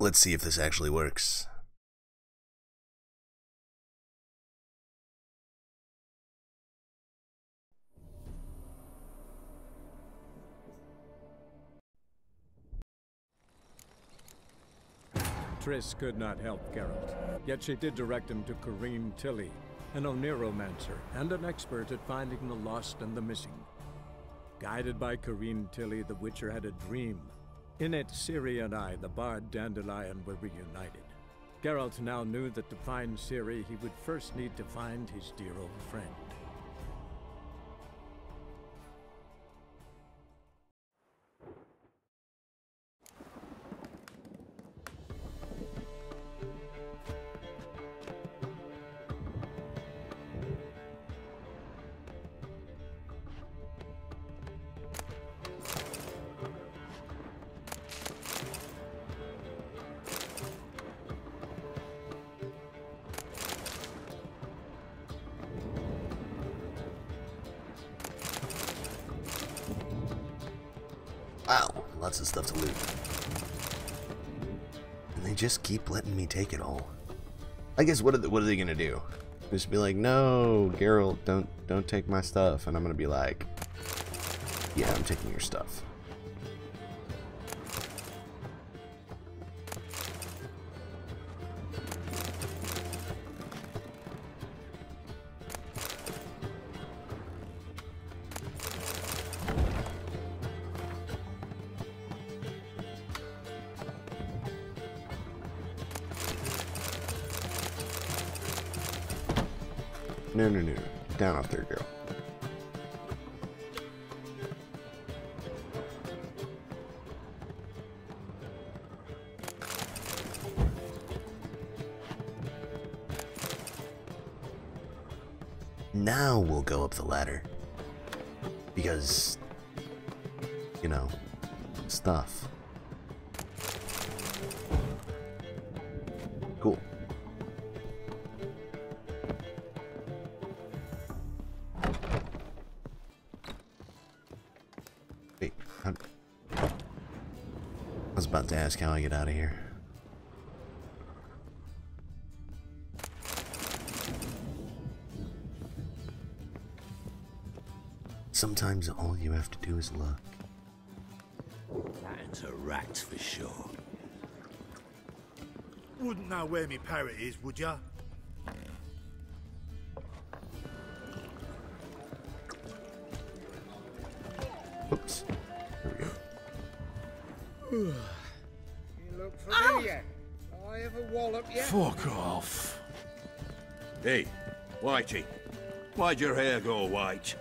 Let's see if this actually works. Triss could not help Geralt, yet she did direct him to Corrine Tilly, an Oniromancer and an expert at finding the lost and the missing. Guided by Corrine Tilly, the Witcher had a dream. In it, Ciri and I, the bard Dandelion, were reunited. Geralt now knew that to find Ciri, he would first need to find his dear old friend. Wow, lots of stuff to loot. And they just keep letting me take it all. I guess what are they gonna do? Just be like, no, Geralt, don't take my stuff, and I'm gonna be like, yeah, I'm taking your stuff. No, no, no. Down off there, girl. Now we'll go up the ladder. Because, you know, stuff. Cool. Wait, I was about to ask how I get out of here. Sometimes all you have to do is look. That's a rat for sure. Wouldn't know where me parrot is, would ya? Oops. There we go. You look familiar. I have a wallop yet? Fuck off. Hey, Whitey. Why'd your hair go white?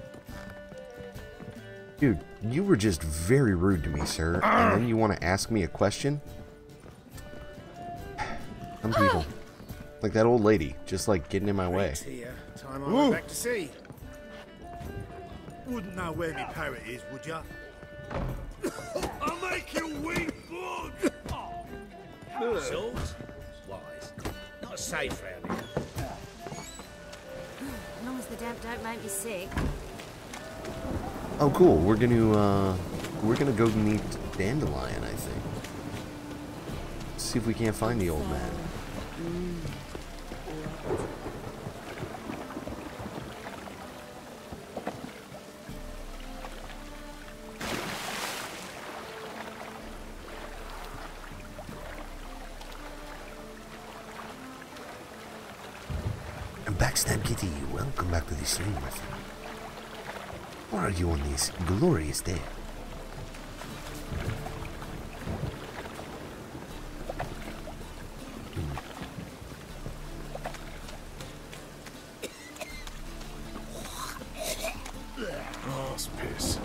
Dude, you were just very rude to me, sir. And then you want to ask me a question? Some people. Like that old lady, just like getting in my way. Here, time I went back to sea. Wouldn't know where me parrot is, would ya? I'll make you weep, blood! Swords? Wise. Not safe round here. As long as the damp don't make me sick. Oh, cool. We're gonna go meet Dandelion, I think. See if we can't find the old man. And Backstab Kitty, welcome back to the stream, my friend. What are you on this glorious day? Ass piss.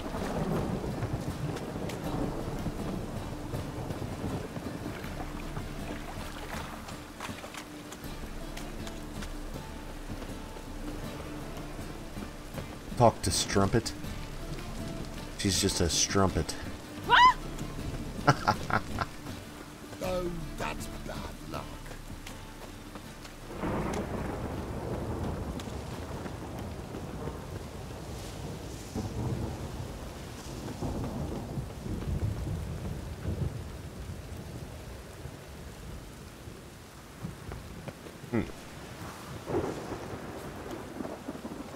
Talk to Strumpet. She's just a strumpet. Oh, that's bad luck.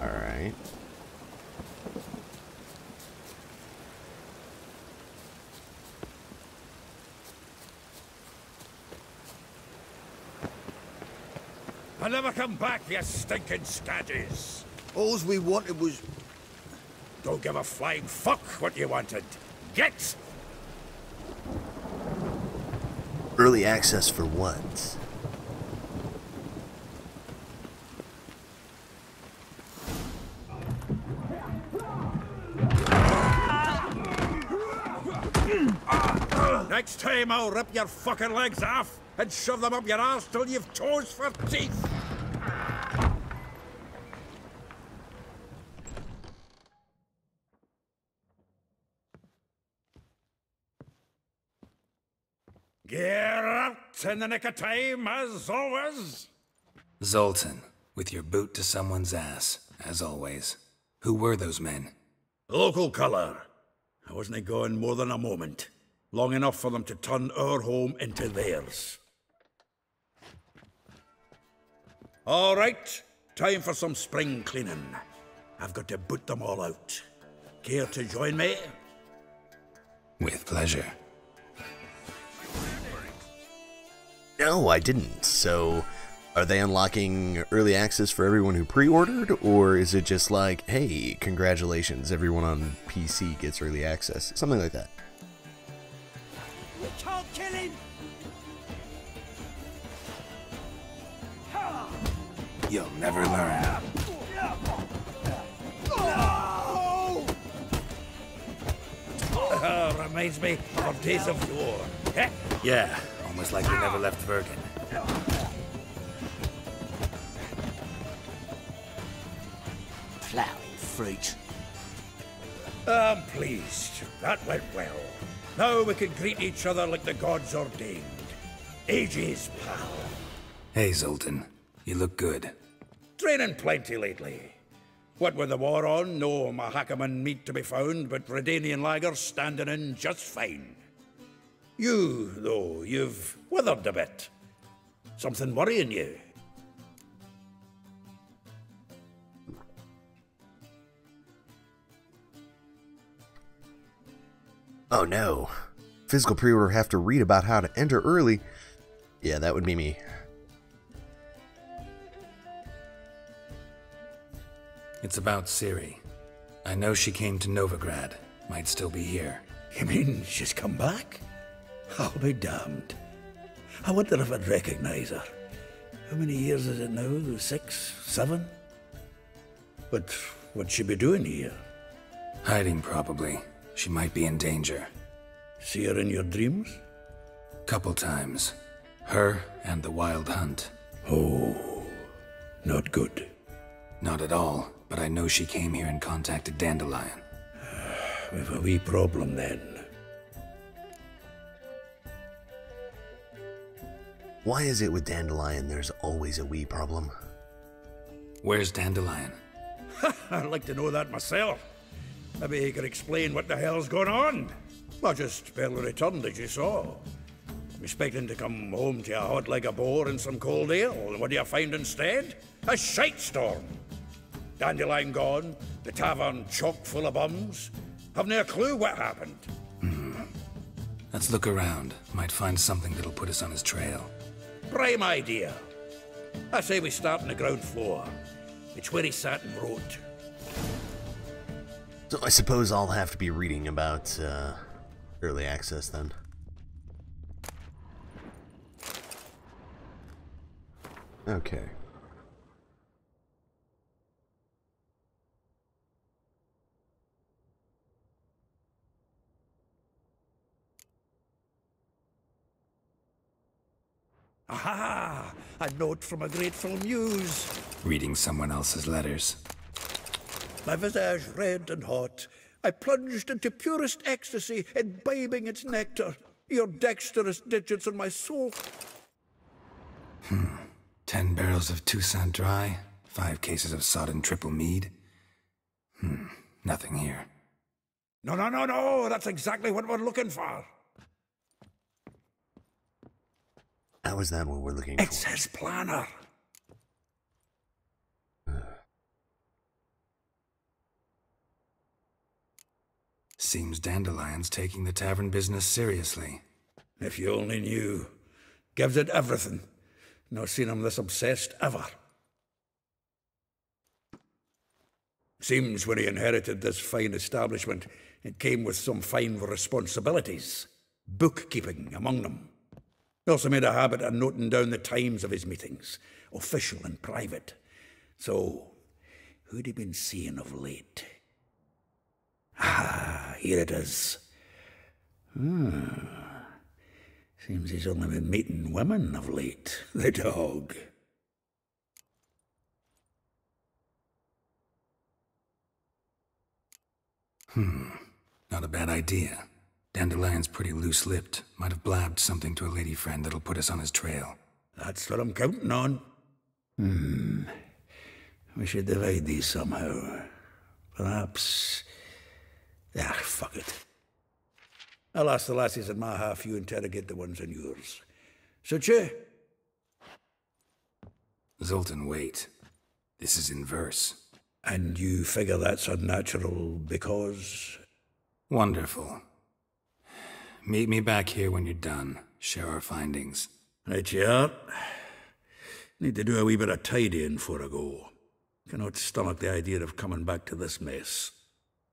Alright. I'll never come back, you stinking scaddies. All we wanted was... Don't give a flying fuck what you wanted. Get! Early access for what? Next time I'll rip your fucking legs off and shove them up your arse till you've toes for teeth. Geralt, in the nick of time, as always. Zoltan, with your boot to someone's ass, as always. Who were those men? Local colour. I wasn't gone more than a moment. Long enough for them to turn our home into theirs. All right, time for some spring cleaning. I've got to boot them all out. Care to join me? With pleasure. No, I didn't. So, are they unlocking early access for everyone who pre-ordered? Or is it just like, hey, congratulations, everyone on PC gets early access? Something like that. You can't kill him! You'll never learn. Reminds me of days of war. Yeah, almost like we never left Vergen. Plowing fruit. I'm pleased. That went well. Now we can greet each other like the gods ordained. Ages, pal. Hey, Zoltan. You look good. Training plenty lately. What with the war on, no Mahakaman meat to be found, but Redanian lagers standing in just fine. You, though, you've withered a bit. Something worrying you? Oh no. Physical pre-order have to read about how to enter early. Yeah, that would be me. It's about Ciri. I know she came to Novigrad. Might still be here. You mean she's come back? I'll be damned. I wonder if I'd recognize her. How many years is it now? 6, 7? But what'd she be doing here? Hiding, probably. She might be in danger. See her in your dreams? Couple times. Her and the Wild Hunt. Oh, not good. Not at all, but I know she came here and contacted Dandelion. We've a wee problem then. Why is it with Dandelion there's always a wee problem? Where's Dandelion? I'd like to know that myself. Maybe he could explain what the hell's going on. I just barely returned, as you saw. I'm expecting to come home to a hot like a boar and some cold ale, and what do you find instead? A shite storm. Dandelion gone, the tavern chock full of bums. Have no clue what happened. Let's look around. Might find something that'll put us on his trail. Prime idea. I say we start on the ground floor. It's where he sat and wrote. So I suppose I'll have to be reading about early access then. Okay. Aha! A note from a grateful muse. Reading someone else's letters. My visage red and hot, I plunged into purest ecstasy, imbibing its nectar. Your dexterous digits on my soul. 10 barrels of Toussaint Dry, 5 cases of sodden triple mead. Nothing here. No, that's exactly what we're looking for. How is that what we're looking It's for? his planner. seems Dandelion's taking the tavern business seriously. If you only knew. Gives it everything. Not seen him this obsessed ever. Seems when he inherited this fine establishment, it came with some fine responsibilities. Bookkeeping among them. He also made a habit of noting down the times of his meetings, official and private. So, who'd he been seeing of late? Ah, here it is. Seems he's only been meeting women of late, the dog. Not a bad idea. Dandelion's pretty loose-lipped. Might have blabbed something to a lady friend that'll put us on his trail. That's what I'm counting on. We should divide these somehow. Perhaps... Ah, fuck it. I'll ask the lassies in my half, you interrogate the ones in yours. Suit you? Zoltan, wait. This is in verse. And you figure that's unnatural because... Wonderful. Meet me back here when you're done. Share our findings. Right you are. Need to do a wee bit of tidying before I go. Cannot stomach the idea of coming back to this mess.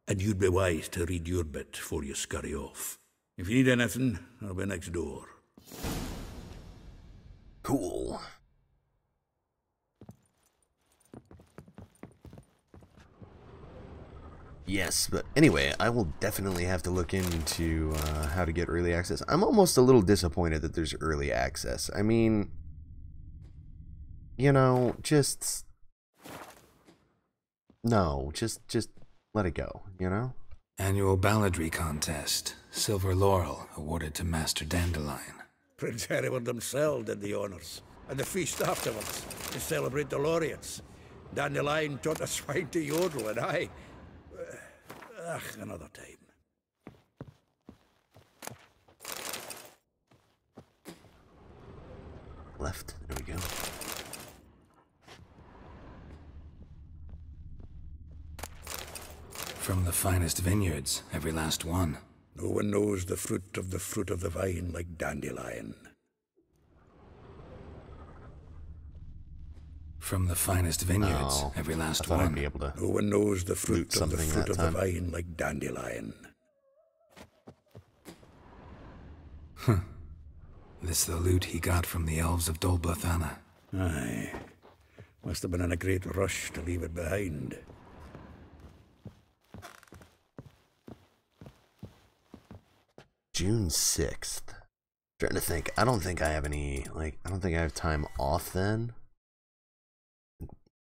And you'd be wise to read your bit before you scurry off. If you need anything, I'll be next door. Cool. Yes, but anyway, I will definitely have to look into how to get early access. I'm almost a little disappointed that there's early access. I mean, you know, just... No, just let it go, you know? Annual balladry contest. Silver laurel awarded to Master Dandelion. Prince Hereward himself did the honours. And the feast afterwards, to celebrate the laureates. Dandelion taught a swine to yodel, and I... another time. Left, there we go. From the finest vineyards, every last one. No one knows the fruit of the vine like Dandelion. From the finest vineyards, Oh, every I last thought I'd one. be able to... No one knows the fruit of something that the time. vine like Dandelion. This the loot he got from the elves of Dol Blathanna. Aye. Must have been in a great rush to leave it behind. June 6th. Trying to think. I don't think I have any, like, I don't think I have time off then.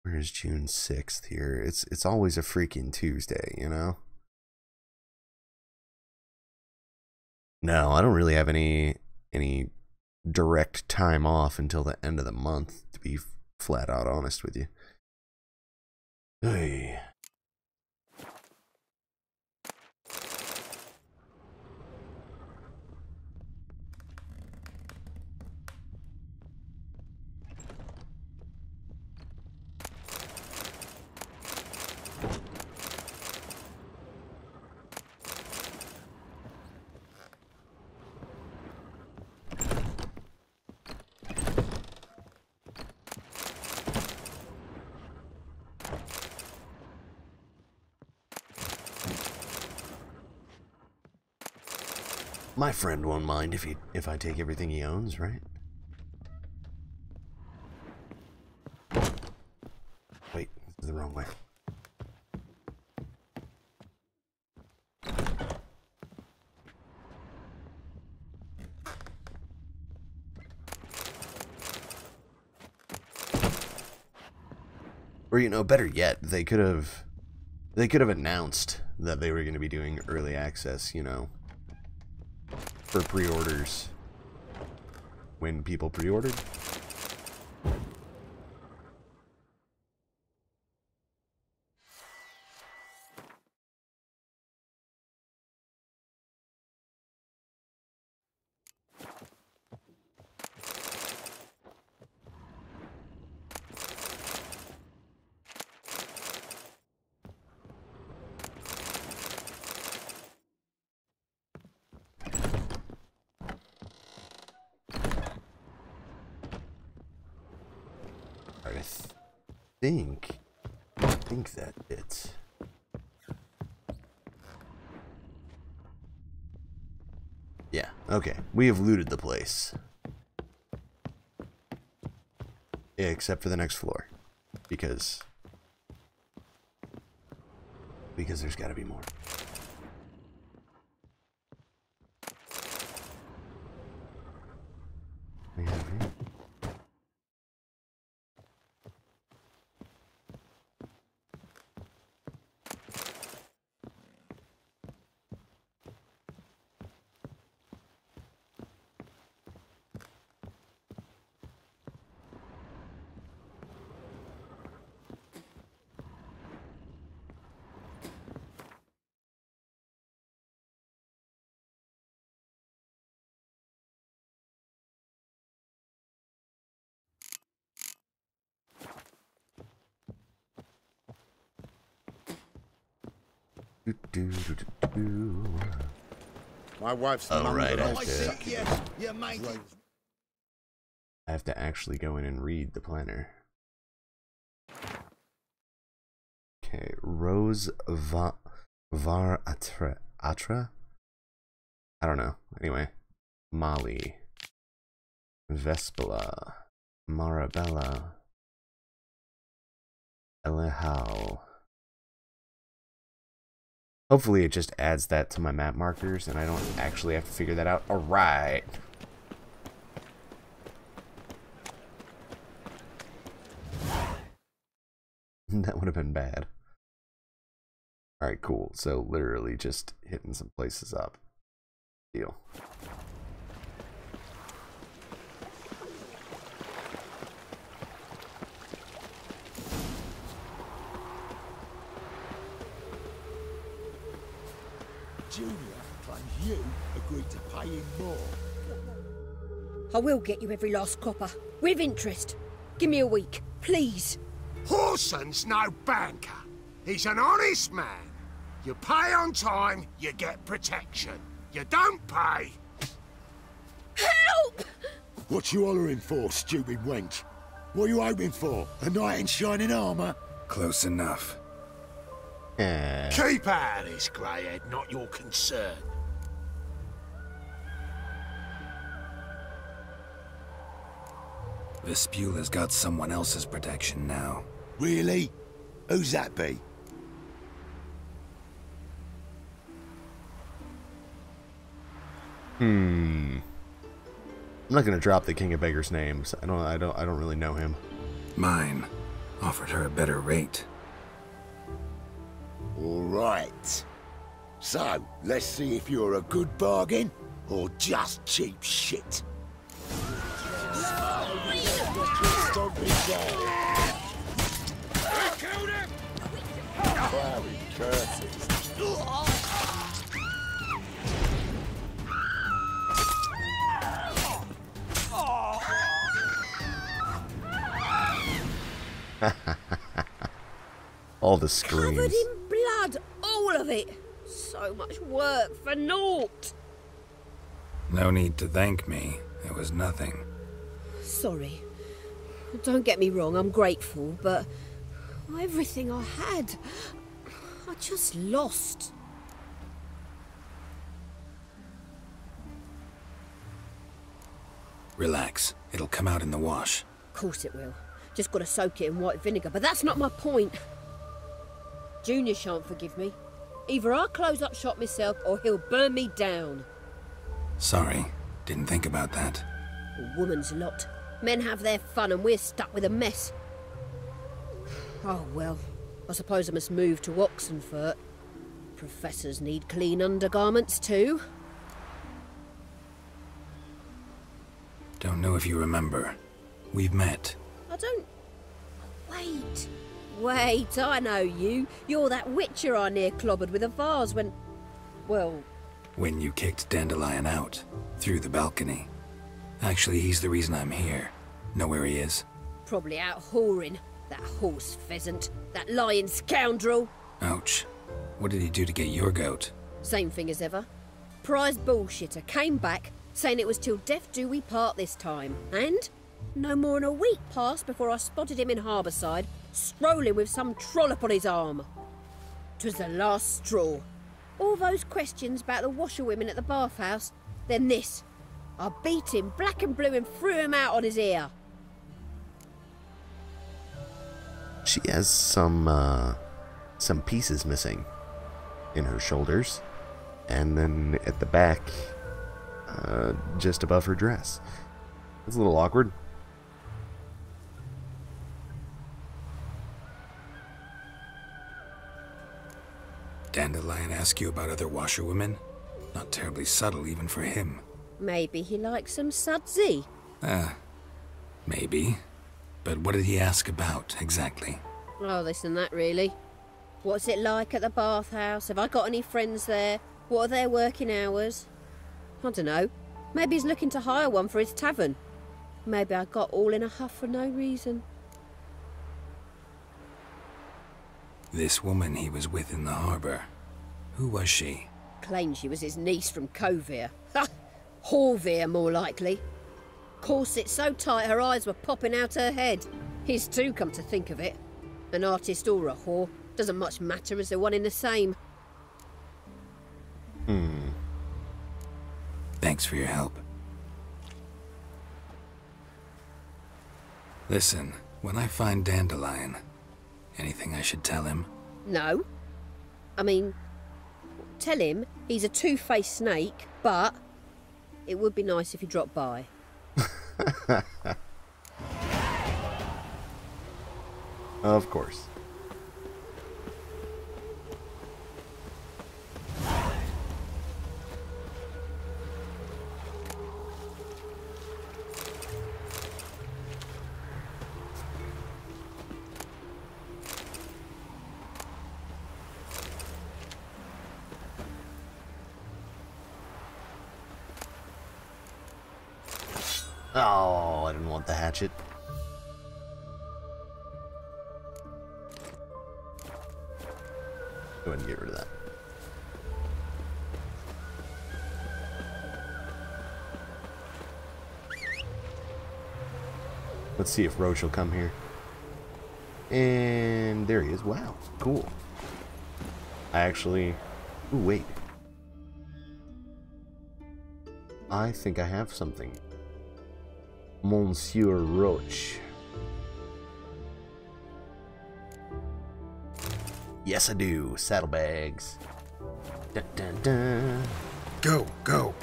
Where's June 6th here? It's always a freaking Tuesday, you know? No, I don't really have any direct time off until the end of the month, to be flat out honest with you. Hey. My friend won't mind if I take everything he owns, right? Wait, this is the wrong way. Or, you know, better yet, they could have announced that they were going to be doing early access, you know, for pre-orders when people pre-ordered. Alright, I think that's it. Yeah, okay. We have looted the place. Yeah, except for the next floor. Because there's gotta be more. We have here. My wife's Oh, right, I have to actually go in and read the planner. Okay, Rose Var Atra? I don't know. Anyway, Molly, Vespula, Marabella, Elehal. Hopefully it just adds that to my map markers and I don't actually have to figure that out. Alright. That would have been bad. Alright, cool. So literally just hitting some places up. Deal. Julia claims you agreed to pay him more. I will get you every last copper, with interest. Give me a week, please. Horson's no banker. He's an honest man. You pay on time, you get protection. You don't pay. Help! What you hollering for, stupid wench? What are you hoping for? A knight in shining armour? Close enough. Keep out of this, greyhead, not your concern. Vespula's got someone else's protection now. Really? Who's that be? I'm not gonna drop the King of Beggars' names. I don't really know him. Mine offered her a better rate. All right. So, let's see if you're a good bargain or just cheap shit. All the screams. Covered in blood, all of it. So much work for naught. No need to thank me. It was nothing. Sorry. Don't get me wrong, I'm grateful, but everything I had, I just lost. Relax. It'll come out in the wash. Of course it will. Just gotta soak it in white vinegar, but that's not my point. Junior shan't forgive me. Either I'll close up shop myself or he'll burn me down. Sorry. Didn't think about that. A woman's lot. Men have their fun and we're stuck with a mess. Oh well, I suppose I must move to Oxenfurt. Professors need clean undergarments too. Don't know if you remember. We've met. I don't... Wait, I know you. You're that witcher I near clobbered with a vase when... Well... When you kicked Dandelion out. Through the balcony. Actually, he's the reason I'm here. Know where he is? Probably out whoring. That horse pheasant. That lying scoundrel. Ouch. What did he do to get your goat? Same thing as ever. Prize bullshitter came back, saying it was till death do we part this time. And No more than a week passed before I spotted him in Harbourside, strolling with some trollop on his arm. 'Twas the last straw. All those questions about the washerwomen at the bathhouse, then this. I beat him black and blue and threw him out on his ear. She has some pieces missing in her shoulders, and then at the back, just above her dress. It's a little awkward. Dandelion ask you about other washerwomen? Not terribly subtle even for him. Maybe he likes some sudsy. Maybe. But what did he ask about, exactly? Oh, this and that, really. What's it like at the bathhouse? Have I got any friends there? What are their working hours? I don't know. Maybe he's looking to hire one for his tavern. Maybe I got all in a huff for no reason. This woman he was with in the harbour. Who was she? Claimed she was his niece from Kovir. Ha! Horvir, more likely. Corset so tight her eyes were popping out her head. His too, come to think of it. An artist or a whore. Doesn't much matter as they're one in the same. Thanks for your help. Listen, when I find Dandelion, anything I should tell him? No. I mean, tell him he's a two-faced snake, but it would be nice if he dropped by. Of course. Oh, I didn't want the hatchet. Go ahead and get rid of that. Let's see if Roach will come here. And there he is. Wow, cool. I actually... Ooh, wait. I think I have something. Monsieur Roach. Yes, I do. Saddlebags. Dun, dun, dun. Go, go.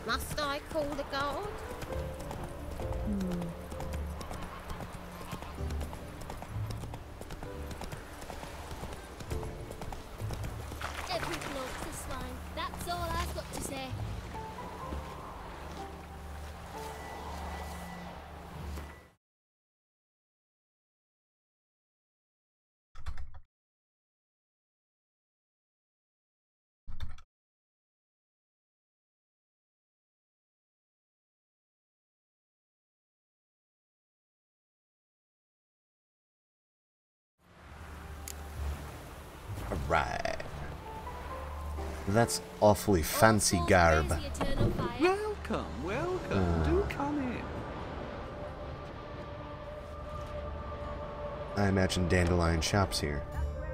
Must I call the guard? Every bloke's a swine. That's all I've got to say. Alright. That's awfully fancy garb. Welcome, welcome. Do come in. I imagine Dandelion shops here.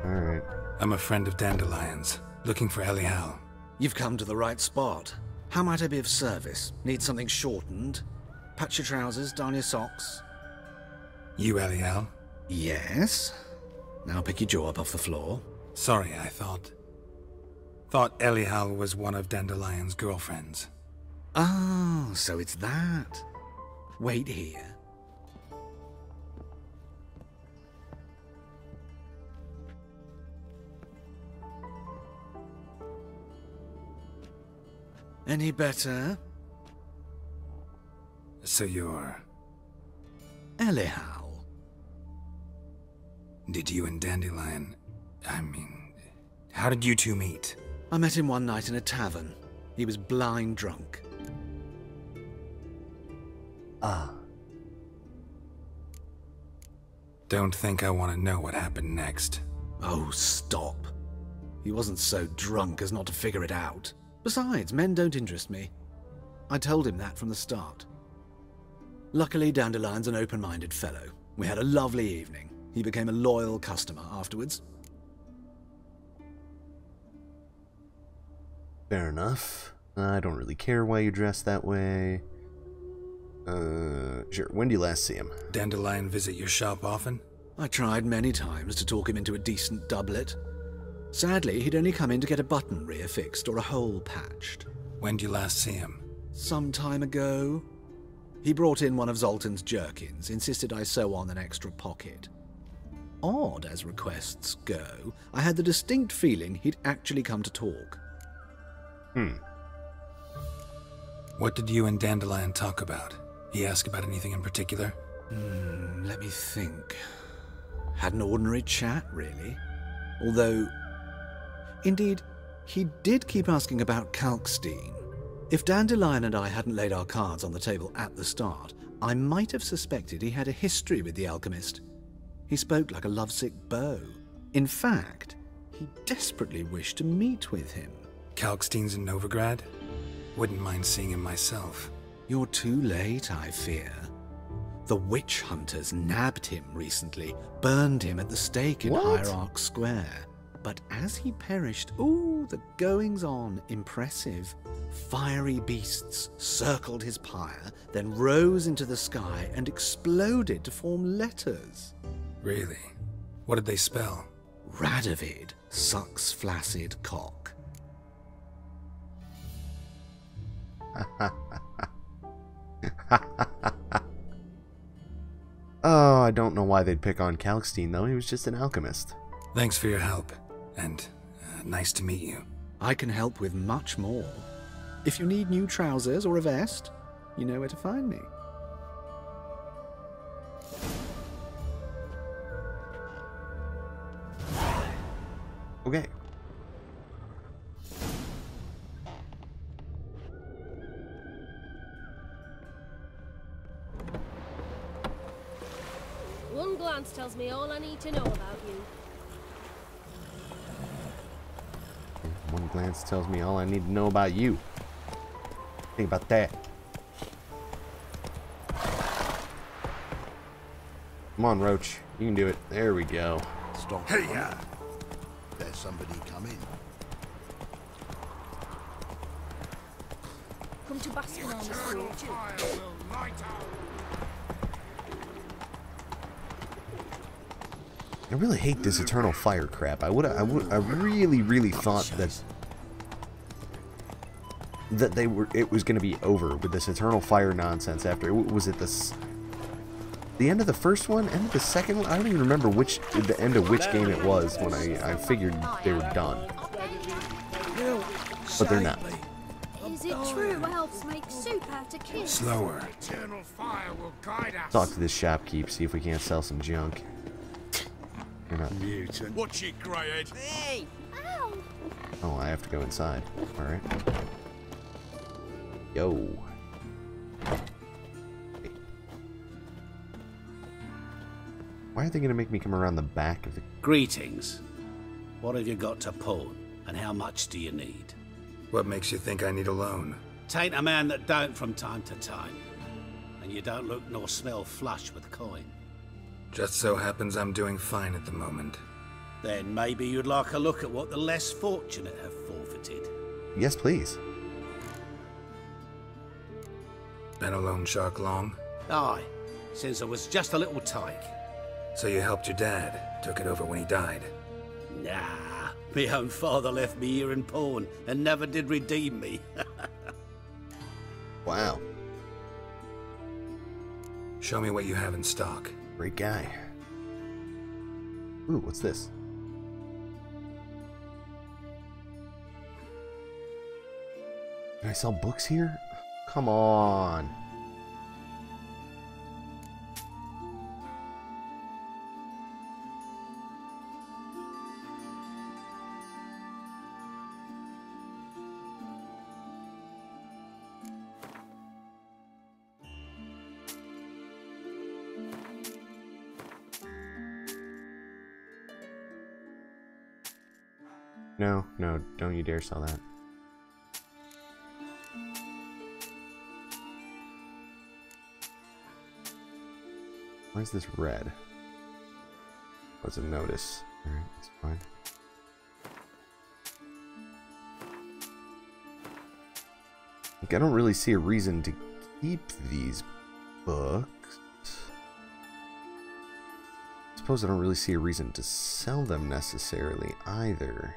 Alright. I'm a friend of Dandelion's, looking for Elial. You've come to the right spot. How might I be of service? Need something shortened? Patch your trousers, darn your socks? You Elial? Yes. Now pick your jaw up off the floor. Sorry, I thought Elial was one of Dandelion's girlfriends. Oh, so it's that. Wait here. Any better? So you're... Elial. Did you and Dandelion... I mean... How did you two meet? I met him one night in a tavern. He was blind drunk. Ah. Don't think I want to know what happened next. Oh, stop. He wasn't so drunk as not to figure it out. Besides, men don't interest me. I told him that from the start. Luckily, Dandelion's an open-minded fellow. We had a lovely evening. He became a loyal customer afterwards. Fair enough. I don't really care why you dress that way. Sure. When do you last see him? Dandelion visit your shop often? I tried many times to talk him into a decent doublet. Sadly, he'd only come in to get a button reaffixed or a hole patched. When do you last see him? Some time ago. He brought in one of Zoltan's jerkins, insisted I sew on an extra pocket. Odd as requests go, I had the distinct feeling he'd actually come to talk. What did you and Dandelion talk about? He asked about anything in particular? Let me think. Had an ordinary chat, really. Although, indeed, he did keep asking about Kalkstein. If Dandelion and I hadn't laid our cards on the table at the start, I might have suspected he had a history with the alchemist. He spoke like a lovesick beau. In fact, he desperately wished to meet with him. Kalkstein's in Novigrad? Wouldn't mind seeing him myself. You're too late, I fear. The witch hunters nabbed him recently, burned him at the stake in Hierarch Square. But as he perished, ooh, the goings-on, impressive. Fiery beasts circled his pyre, then rose into the sky and exploded to form letters. Really? What did they spell? Radovid sucks flaccid cock. Oh, I don't know why they'd pick on Kalkstein, though. He was just an alchemist. Thanks for your help, and nice to meet you. I can help with much more. If you need new trousers or a vest, you know where to find me. Okay. One glance tells me all I need to know about you. One glance tells me all I need to know about you. Think about that. Come on, Roach. You can do it. There we go. Stop. Hey, there's somebody coming. Come to Baskin on the school. I really hate this eternal fire crap. I really thought that it was going to be over with this eternal fire nonsense after. Was it the end of the first one? End of the second one? I don't even remember the end of which game it was when I figured they were done. But they're not. Is it true elves make soup out of kids? Slower. Eternal fire will guide us. Talk to this shopkeep, see if we can't sell some junk. You're not. Mutant. Watch it, Greyhead. Hey! Ow! Oh, I have to go inside. Alright. Yo. Hey. Why are they gonna make me come around the back of the... Greetings. What have you got to pawn, and how much do you need? What makes you think I need a loan? Tain't a man that don't from time to time. And you don't look nor smell flush with coin. Just so happens I'm doing fine at the moment. Then maybe you'd like a look at what the less fortunate have forfeited. Yes, please. Been a loan shark long? Aye, since I was just a little tyke. So you helped your dad, took it over when he died? Nah, my own father left me here in pawn and never did redeem me. Wow. Show me what you have in stock. Great guy. Ooh, what's this? Can I sell books here? Come on. No, don't you dare sell that. Why is this red? What's a notice? Alright, that's fine. Like, I don't really see a reason to keep these books. I suppose I don't really see a reason to sell them necessarily either.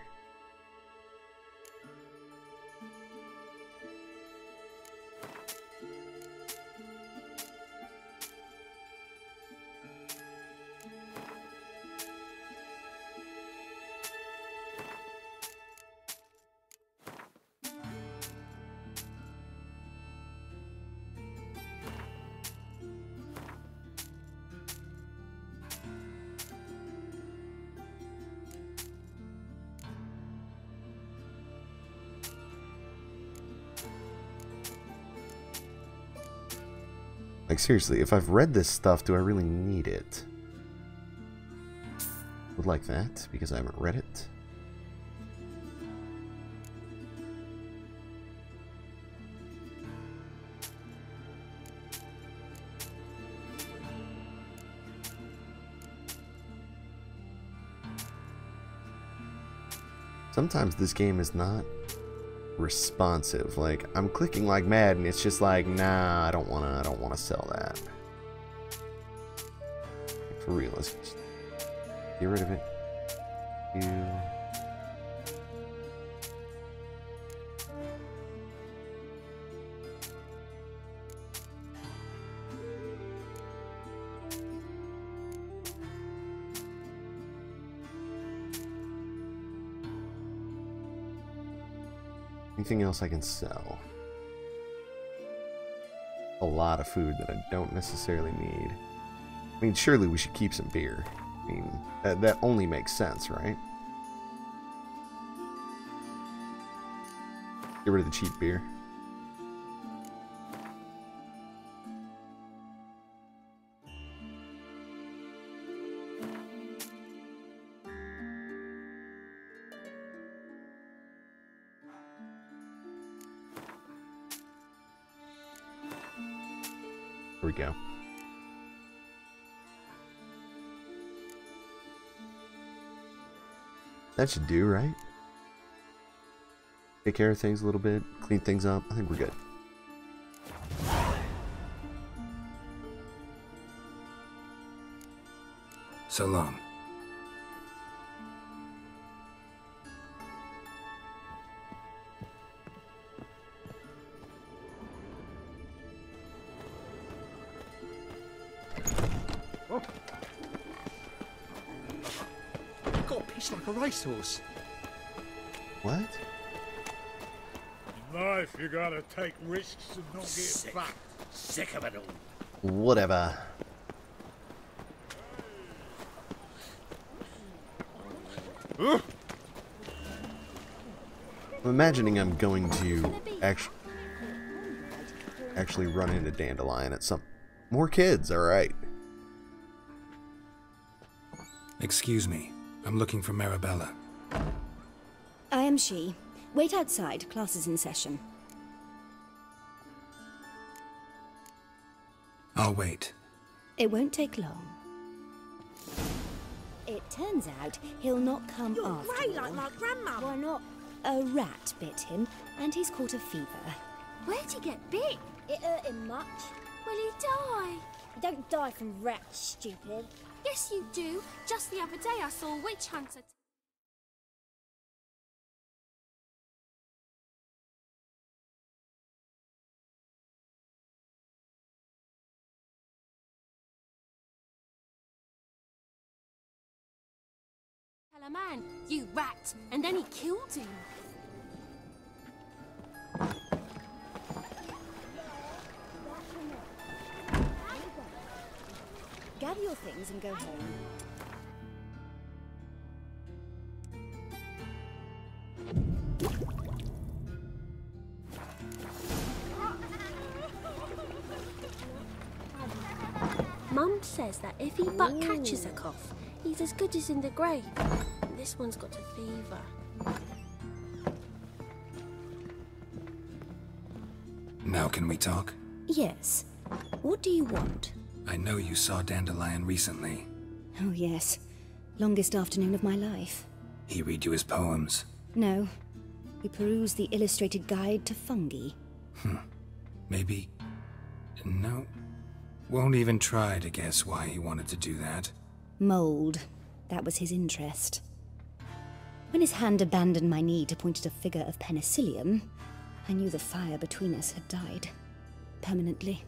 Like, seriously, if I've read this stuff, do I really need it? Would like that, because I haven't read it. Sometimes this game is not responsive. Like, I'm clicking like mad and it's just like, nah, I don't wanna sell that. For real, let's just get rid of it. Anything else I can sell? A lot of food that I don't necessarily need. I mean, surely we should keep some beer. I mean, that only makes sense, right? Get rid of the cheap beer. Here we go. That should do, right? Take care of things a little bit, clean things up. I think we're good. So long. Like a racehorse. What? In life, you gotta take risks and not get fucked. Sick of it all. Whatever. I'm imagining I'm going to actually run into Dandelion at some more kids. All right. Excuse me. I'm looking for Marabella. I am she. Wait outside. Class is in session. I'll wait. It won't take long. It turns out he'll not come after all. You're grey like my grandma. Why not? A rat bit him, and he's caught a fever. Where'd he get bit? It hurt him much. Will he die? You don't die from rats, stupid. Yes, you do. Just the other day I saw a witch hunter. Tell a man, you rat, and then he killed him. Gather your things and go home. Mum says that if he but catches a cough, he's as good as in the grave. This one's got a fever. Now can we talk? Yes. What do you want? I know you saw Dandelion recently. Oh, yes. Longest afternoon of my life. He read you his poems? No. We perused the illustrated guide to fungi. Maybe... No. Won't even try to guess why he wanted to do that. Mold. That was his interest. When his hand abandoned my knee to point at a figure of penicillium, I knew the fire between us had died. Permanently.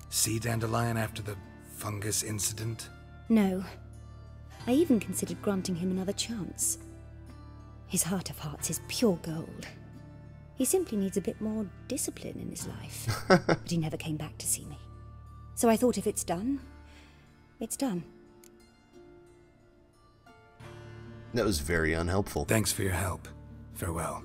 See Dandelion after the fungus incident? No. I even considered granting him another chance. His heart of hearts is pure gold. He simply needs a bit more discipline in his life. But he never came back to see me. So I thought if it's done, it's done. That was very unhelpful. Thanks for your help. Farewell.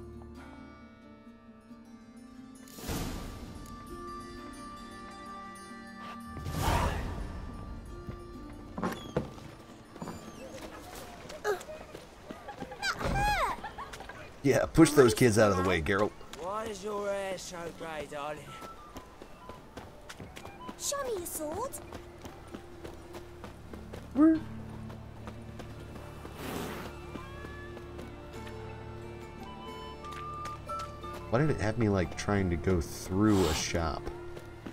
Yeah, push those kids out of the way, Geralt. Why is your hair so grey, darling? Show me your sword. Why did it have me, like, trying to go through a shop?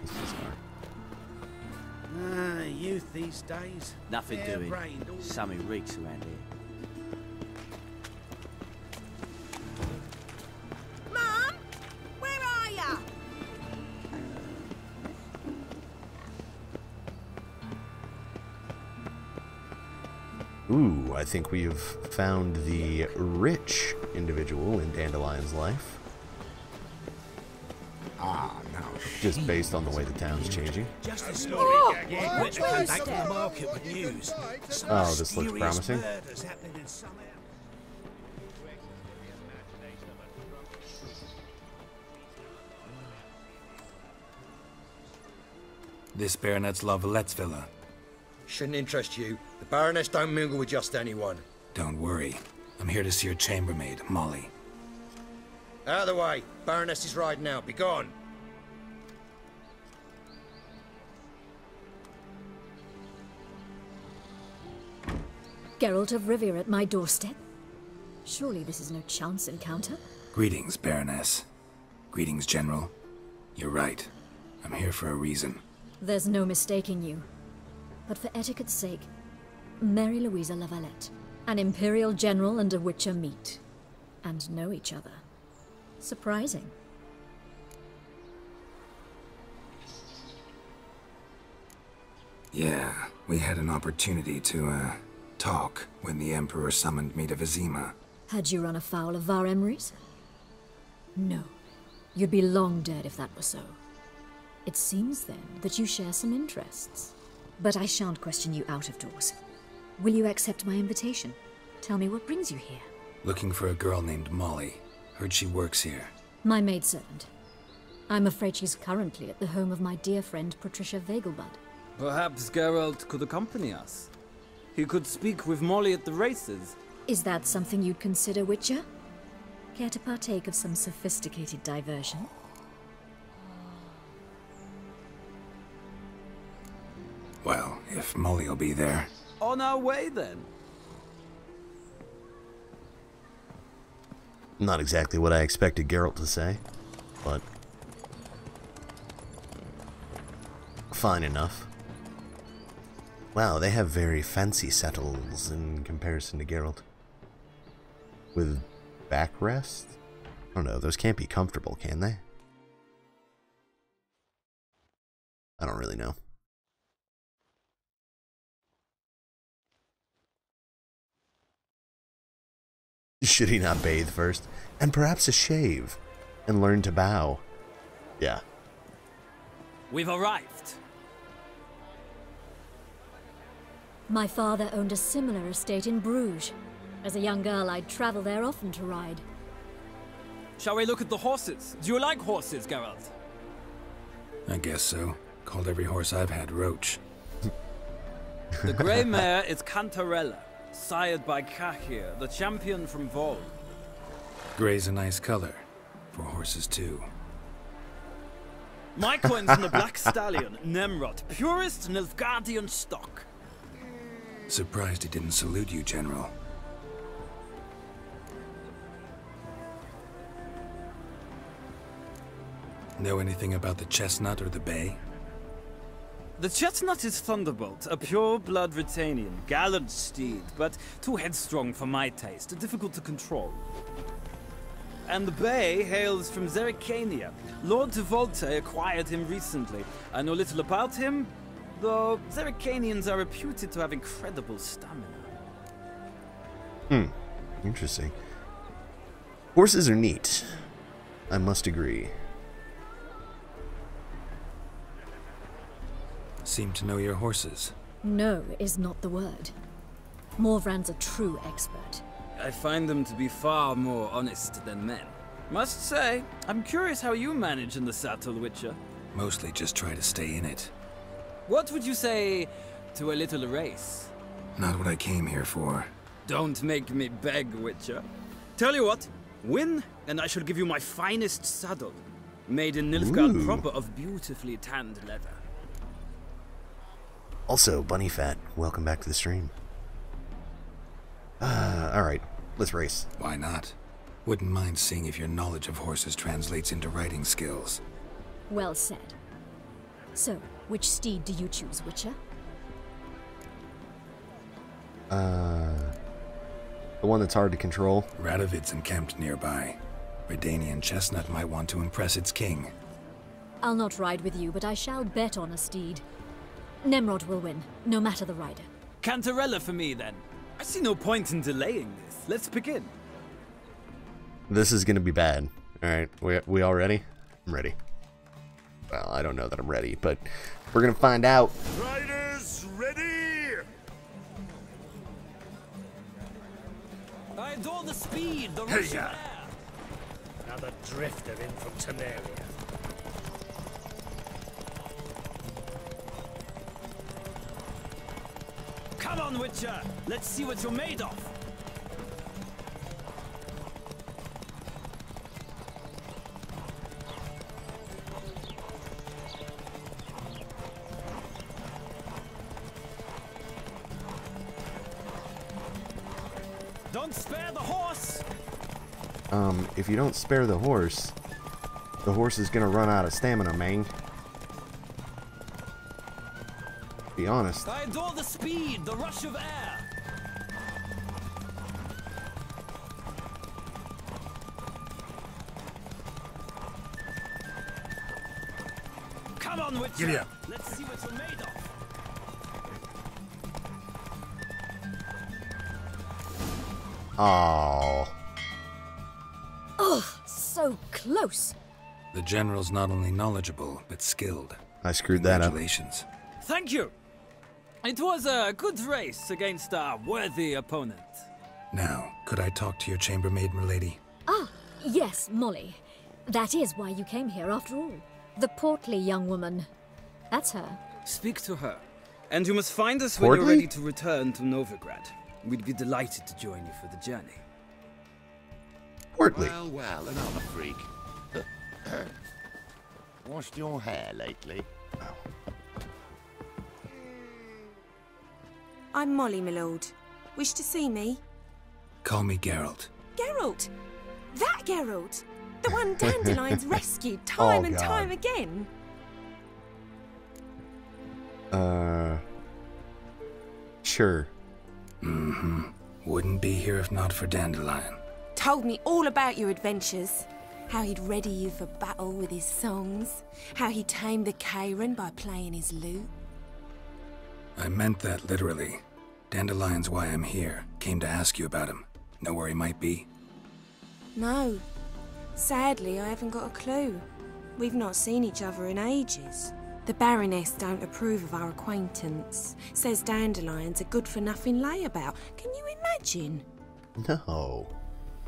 This is bizarre. Youth these days. Nothing doing. Something reeks around here. Mum, where are ya? Ooh, I think we've found the rich individual in Dandelion's life. Just based on the way the town's changing. Just this morning, Witcher came back from the market with news. Oh, this looks promising. This Baronet's La Valette's villa. Shouldn't interest you. The Baroness don't mingle with just anyone. Don't worry. I'm here to see your chambermaid, Molly. Out of the way. Baroness is riding out. Be gone. Geralt of Rivia at my doorstep? Surely this is no chance encounter? Greetings, Baroness. Greetings, General. You're right. I'm here for a reason. There's no mistaking you. But for etiquette's sake, Mary Louisa La Valette, an Imperial General and a Witcher meet, and know each other. Surprising. Yeah, we had an opportunity to, talk when the Emperor summoned me to Vizima. Had you run afoul of Var Emrys? No. You'd be long dead if that were so. It seems, then, that you share some interests. But I shan't question you out of doors. Will you accept my invitation? Tell me what brings you here. Looking for a girl named Molly. Heard she works here. My maidservant. I'm afraid she's currently at the home of my dear friend Patricia Vegelbud. Perhaps Geralt could accompany us. He could speak with Molly at the races. Is that something you'd consider, Witcher? Care to partake of some sophisticated diversion? Well, if Molly'll be there. On our way, then. Not exactly what I expected Geralt to say, but fine enough. Wow, they have very fancy settles in comparison to Geralt. With backrest? I don't know, those can't be comfortable, can they? I don't really know. Should he not bathe first? And perhaps a shave? And learn to bow? Yeah. We've arrived. My father owned a similar estate in Bruges. As a young girl, I'd travel there often to ride. Shall we look at the horses? Do you like horses, Geralt? I guess so. Called every horse I've had Roach. The grey mare is Cantarella, sired by Cahir, the champion from Vol. Grey's a nice color. For horses, too. My coin's in the Black Stallion, Nemrod, purest Nilfgaardian stock. Surprised he didn't salute you, General. Know anything about the Chestnut or the Bay? The Chestnut is Thunderbolt, a pure-blood Retanian, gallant steed, but too headstrong for my taste, difficult to control. And the Bay hails from Zerrikania. Lord Tevolte acquired him recently. I know little about him, though Zerrikanians are reputed to have incredible stamina. Interesting. Horses are neat. I must agree. Seem to know your horses. No is not the word. Morvran's a true expert. I find them to be far more honest than men. Must say, I'm curious how you manage in the saddle, Witcher. Mostly just try to stay in it. What would you say to a little race? Not what I came here for. Don't make me beg, Witcher. Tell you what, win, and I shall give you my finest saddle. Made in Nilfgaard proper of beautifully tanned leather. Also, Bunny Fat, welcome back to the stream. Alright, let's race. Why not? Wouldn't mind seeing if your knowledge of horses translates into riding skills. Well said. So, which steed do you choose, Witcher? The one that's hard to control. Radovid's encamped nearby. Redanian Chestnut might want to impress its king. I'll not ride with you, but I shall bet on a steed. Nemrod will win, no matter the rider. Cantarella for me, then. I see no point in delaying this. Let's begin. This is gonna be bad. Alright, we all ready? I'm ready. Well, I don't know that I'm ready, but we're gonna find out. Riders, ready! I adore the speed, the Hey, rush of air. Another drifter in from Temeria. Come on, Witcher! Let's see what you're made of! Don't spare the horse! If you don't spare the horse is gonna run out of stamina, man. Be honest. I adore the speed, the rush of air. Come on, Witcher. Giddy up. Let's see what you're made of. Oh. Ugh, so close. The general's not only knowledgeable, but skilled. I screwed that up. Congratulations. Thank you. It was a good race against a worthy opponent. Now, could I talk to your chambermaid, milady? Ah, yes, Molly. That is why you came here after all. The portly young woman. That's her. Speak to her. And you must find us Portly? when you're ready to return to Novigrad. We'd be delighted to join you for the journey. Portly. Well, well, another freak. Washed your hair lately? I'm Molly, my lord. Wish to see me? Call me Geralt. Geralt! That Geralt! The one Dandelion's rescued time and God. time again! Sure. Mm-hmm. Wouldn't be here if not for Dandelion. Told me all about your adventures. How he'd ready you for battle with his songs. How he tamed the Kairan by playing his lute. I meant that literally. Dandelion's why I'm here. Came to ask you about him. Know where he might be? No. Sadly, I haven't got a clue. We've not seen each other in ages. The Baroness don't approve of our acquaintance. Says Dandelion's a good-for-nothing layabout. Can you imagine? No.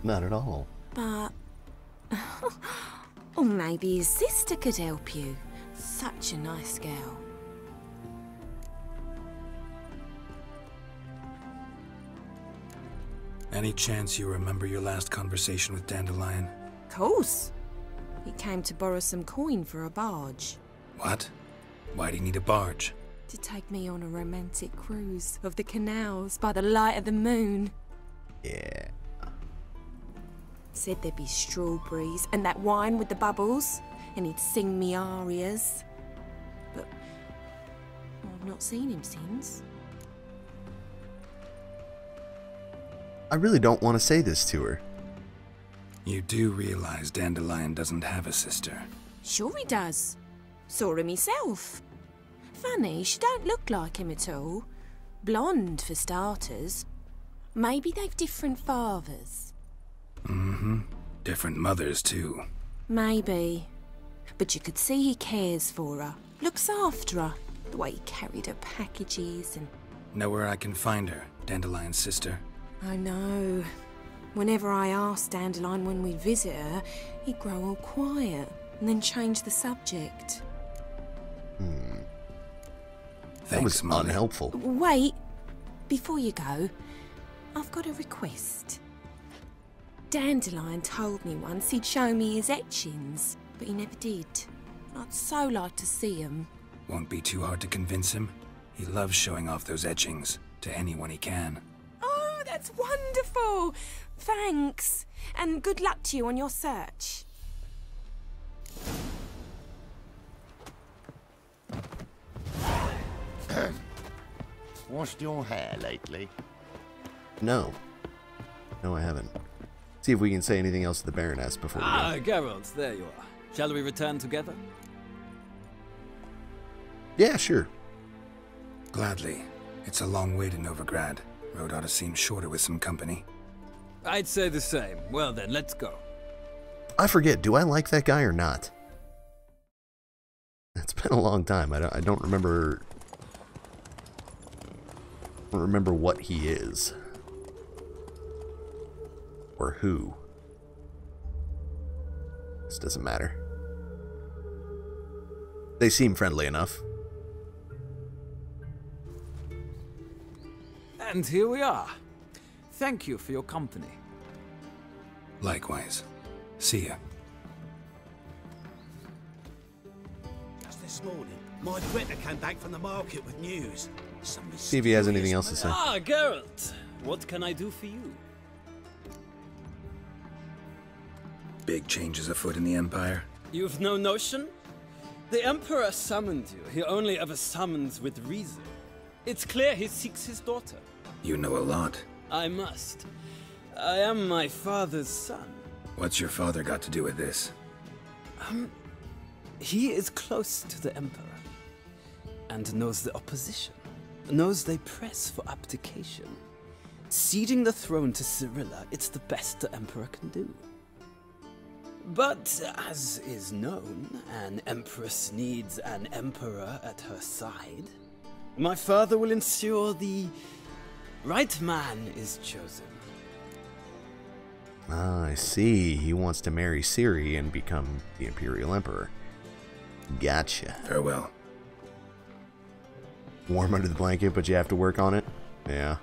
Not at all. But... or maybe his sister could help you. Such a nice girl. Any chance you remember your last conversation with Dandelion? Course. He came to borrow some coin for a barge. What? Why'd he need a barge? To take me on a romantic cruise of the canals by the light of the moon. Yeah. Said there'd be strawberries and that wine with the bubbles, and he'd sing me arias. But I've not seen him since. I really don't want to say this to her. You do realize Dandelion doesn't have a sister. Sure he does. Saw him myself. Funny, she don't look like him at all. Blonde, for starters. Maybe they've different fathers. Mm-hmm. Different mothers, too. Maybe. But you could see he cares for her. Looks after her. The way he carried her packages and... Know where I can find her, Dandelion's sister? I know. Whenever I asked Dandelion when we'd visit her, he'd grow all quiet and then change the subject. That was unhelpful. Wait. Before you go, I've got a request. Dandelion told me once he'd show me his etchings, but he never did. I'd so like to see them. Won't be too hard to convince him. He loves showing off those etchings to anyone he can. Oh, that's wonderful! Thanks. And good luck to you on your search. Washed your hair lately? No. No, I haven't. See if we can say anything else to the Baroness before we go. Geralt, there you are. Shall we return together? Yeah, sure. Gladly. It's a long way to Novigrad. Road ought to seem shorter with some company. I'd say the same. Well then, let's go. I forget, do I like that guy or not? It's been a long time. I don't remember what he is. Or who. This doesn't matter. They seem friendly enough. And here we are. Thank you for your company. Likewise. See ya. Just this morning, my Britta came back from the market with news. See if he has anything else to say. Ah, Geralt. What can I do for you? Big changes afoot in the Empire. You've no notion? The Emperor summoned you. He only ever summons with reason. It's clear he seeks his daughter. You know a lot. I must. I am my father's son. What's your father got to do with this? He is close to the Emperor. And knows the opposition. Knows they press for abdication. Ceding the throne to Cirilla, it's the best the Emperor can do. But, as is known, an empress needs an emperor at her side. My father will ensure the right man is chosen. Ah, I see. He wants to marry Ciri and become the Imperial Emperor. Gotcha. Farewell. Warm under the blanket, but you have to work on it? Yeah.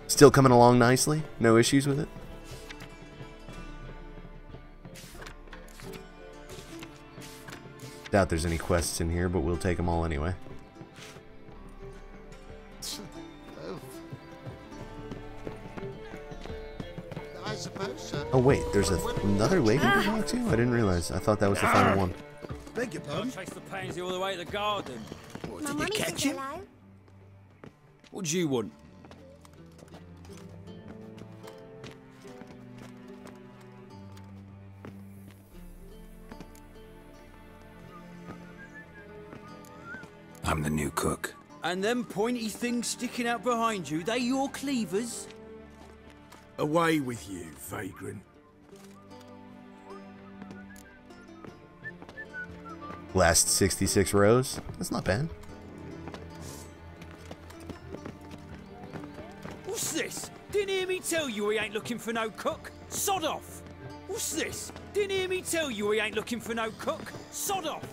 Still coming along nicely? No issues with it? Doubt there's any quests in here, but we'll take them all anyway. I suppose so. Oh wait, there's another lady to talk to? I didn't realize. I thought that was the final one. Beg your pardon? Chase the pansy all the way to the garden. What, did you catch him? What do you want? I'm the new cook. And them pointy things sticking out behind you, they your cleavers? Away with you, vagrant. Last 66 rows? That's not bad. What's this? Didn't hear me tell you we ain't looking for no cook? Sod off! What's this? Didn't hear me tell you we ain't looking for no cook? Sod off!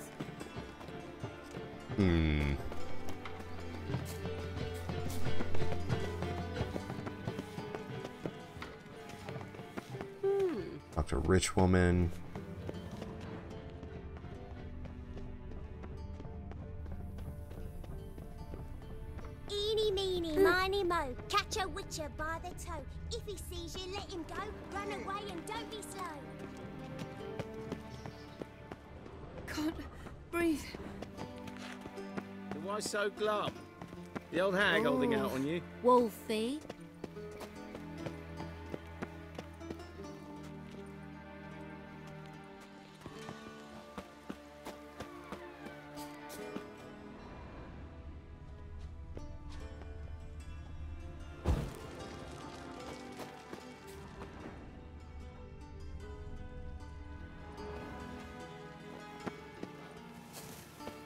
Talk to a rich woman. Eeny, meeny, miny, mo. Catch a witcher by the toe. If he sees you, let him go. Run away and don't be slow. Can't breathe. Why so glum? The old hag holding out on you? Wolfie.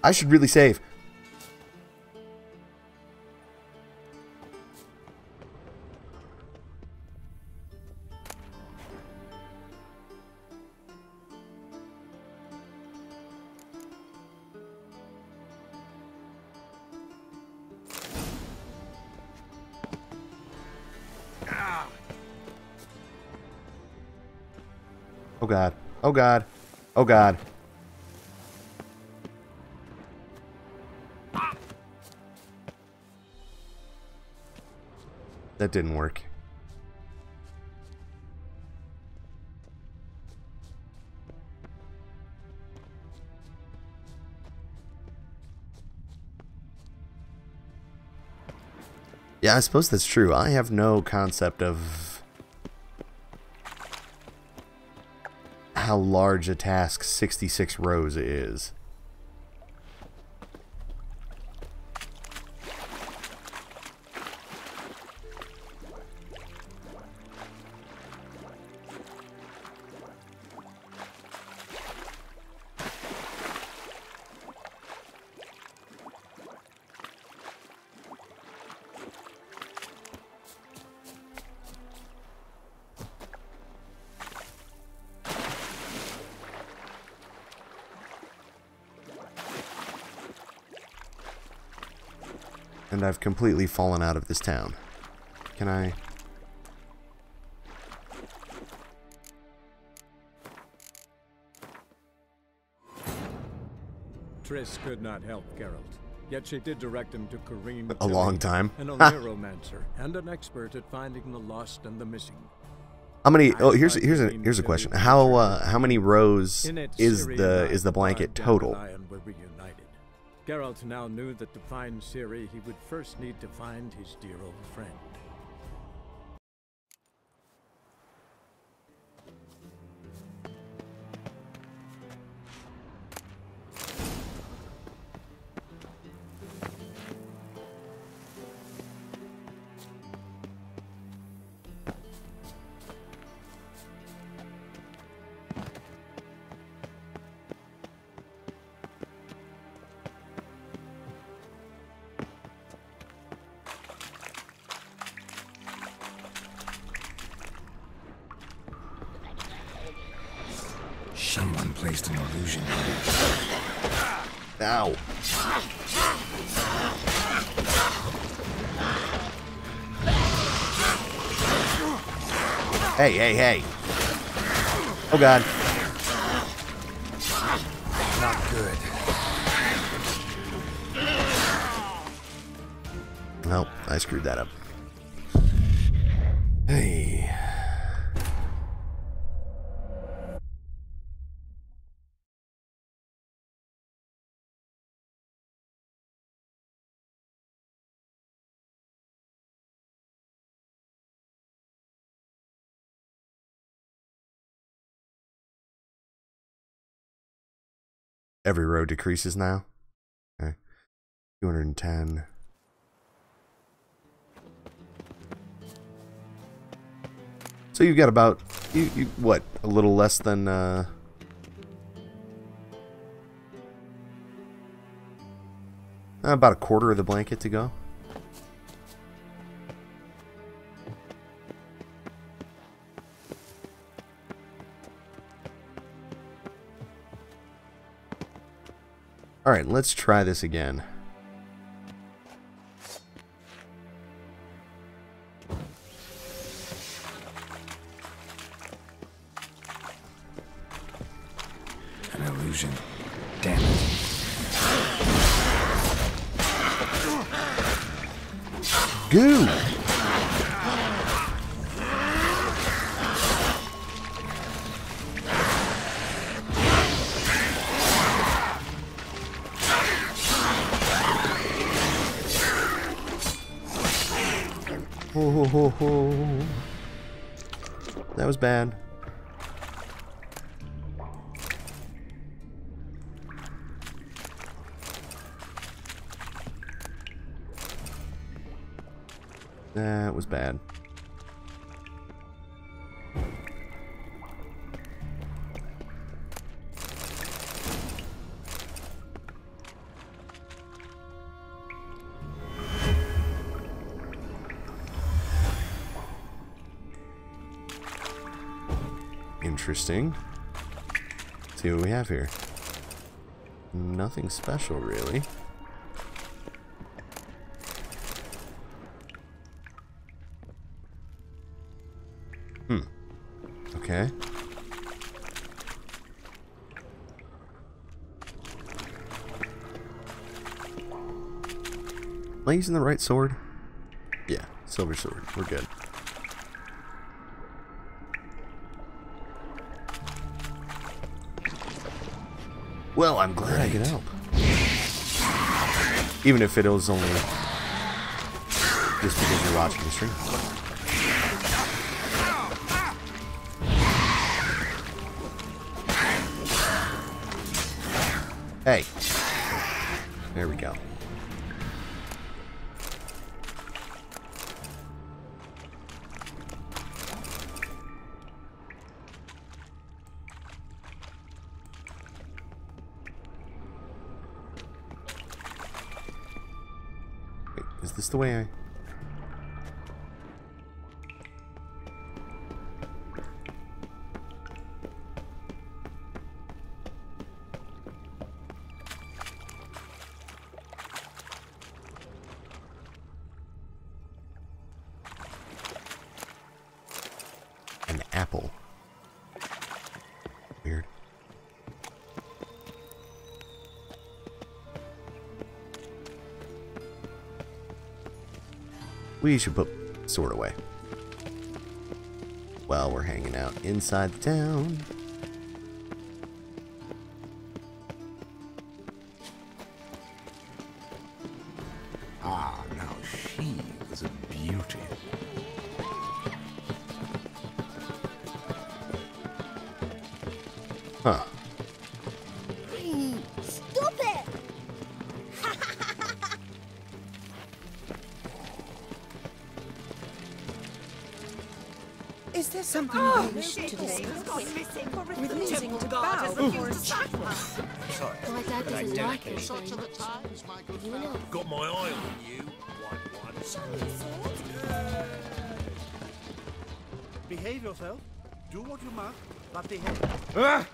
I should really save. Oh God. Oh God. Oh God. That didn't work. Yeah, I suppose that's true. I have no concept of how large a task 66 rows is. And I've completely fallen out of this town. Can I? Triss could not help Geralt, yet she did direct him to Corrine A long time. an Oneromancer and an expert at finding the lost and the missing. How many? Oh, here's a question. How many rows is the blanket total? Were reunited. Geralt now knew that to find Ciri, he would first need to find his dear old friend. Someone placed an illusion on it. Ow. Hey, hey, hey. Oh, God. Not good. Well, I screwed that up. Hey. Every row decreases now. Okay. 210. So you've got about you what, a little less than about a quarter of the blanket to go. All right, let's try this again. illusion. Damn it. Goo! Ho. That was bad. That was bad. Interesting. Let's see what we have here. Nothing special, really. Okay. Am I using the right sword? Yeah, silver sword. We're good. Well, I'm glad I could help. Even if it was only just because you're watching the stream. Hey. There we go. Wait, is this the way I... apple. Weird. We should put sword away while we're hanging out inside the town. Ah, now she was a beauty. Huh. Stop it! Is there something you wish to discuss? Refusing to bow before a sacrifice. Sorry. My dad doesn't like it very much. You know. Got my eye on you. Show me your sword. Behave yourself. Do what you must, but behave. Ah!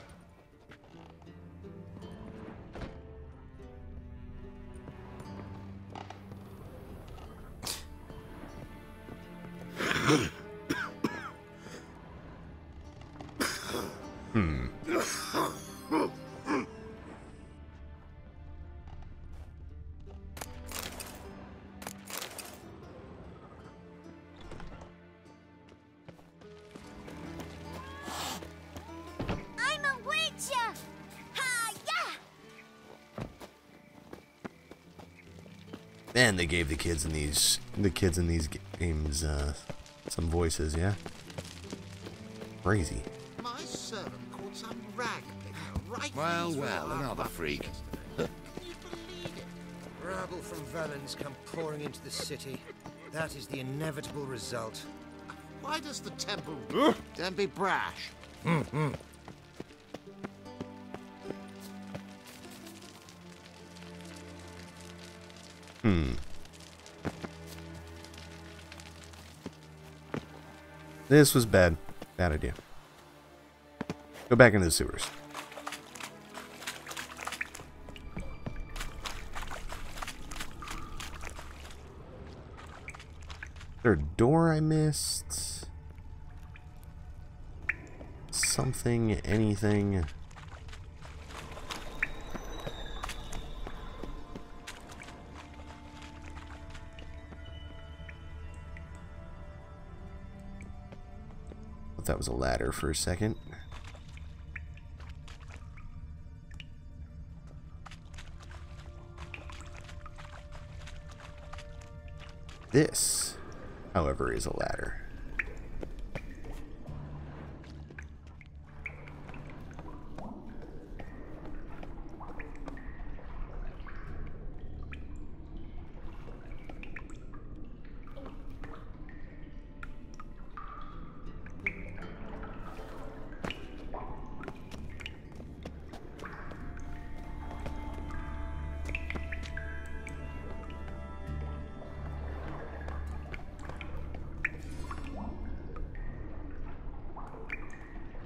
And they gave the kids in these games some voices, yeah. Crazy. My servant caught some rag picker right. Well, another freak. Rabble from Valens come pouring into the city. That is the inevitable result. Why does the temple... Don't be brash. This was bad. Bad idea. Go back into the sewers. Is there a door I missed? Something, anything. was a ladder for a second. This, however, is a ladder.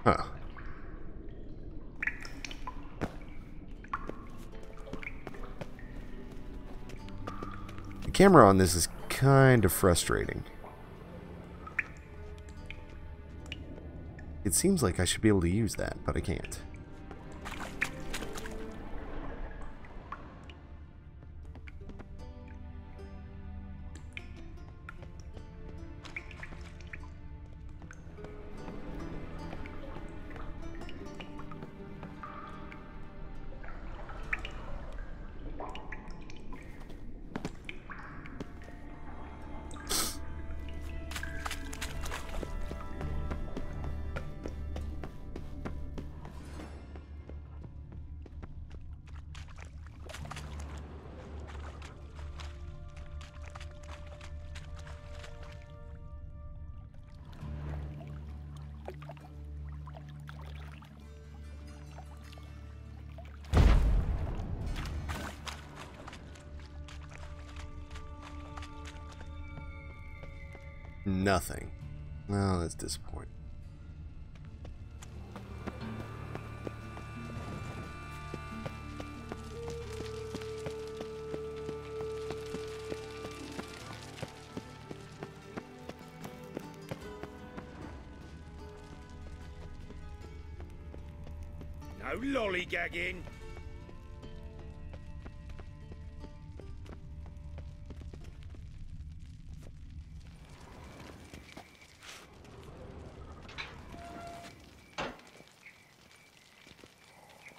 Huh. The camera on this is kind of frustrating. It seems like I should be able to use that, but I can't. Nothing. Well, that's disappointing. No lollygagging.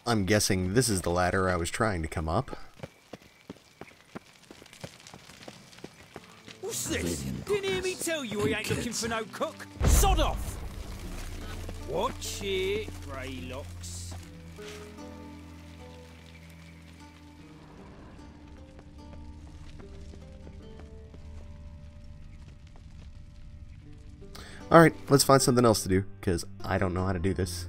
I'm guessing this is the ladder I was trying to come up. What's this? Didn't hear me tell you we ain't looking for no cook? Sod off! Watch it, Greylocks. Alright, let's find something else to do, because I don't know how to do this.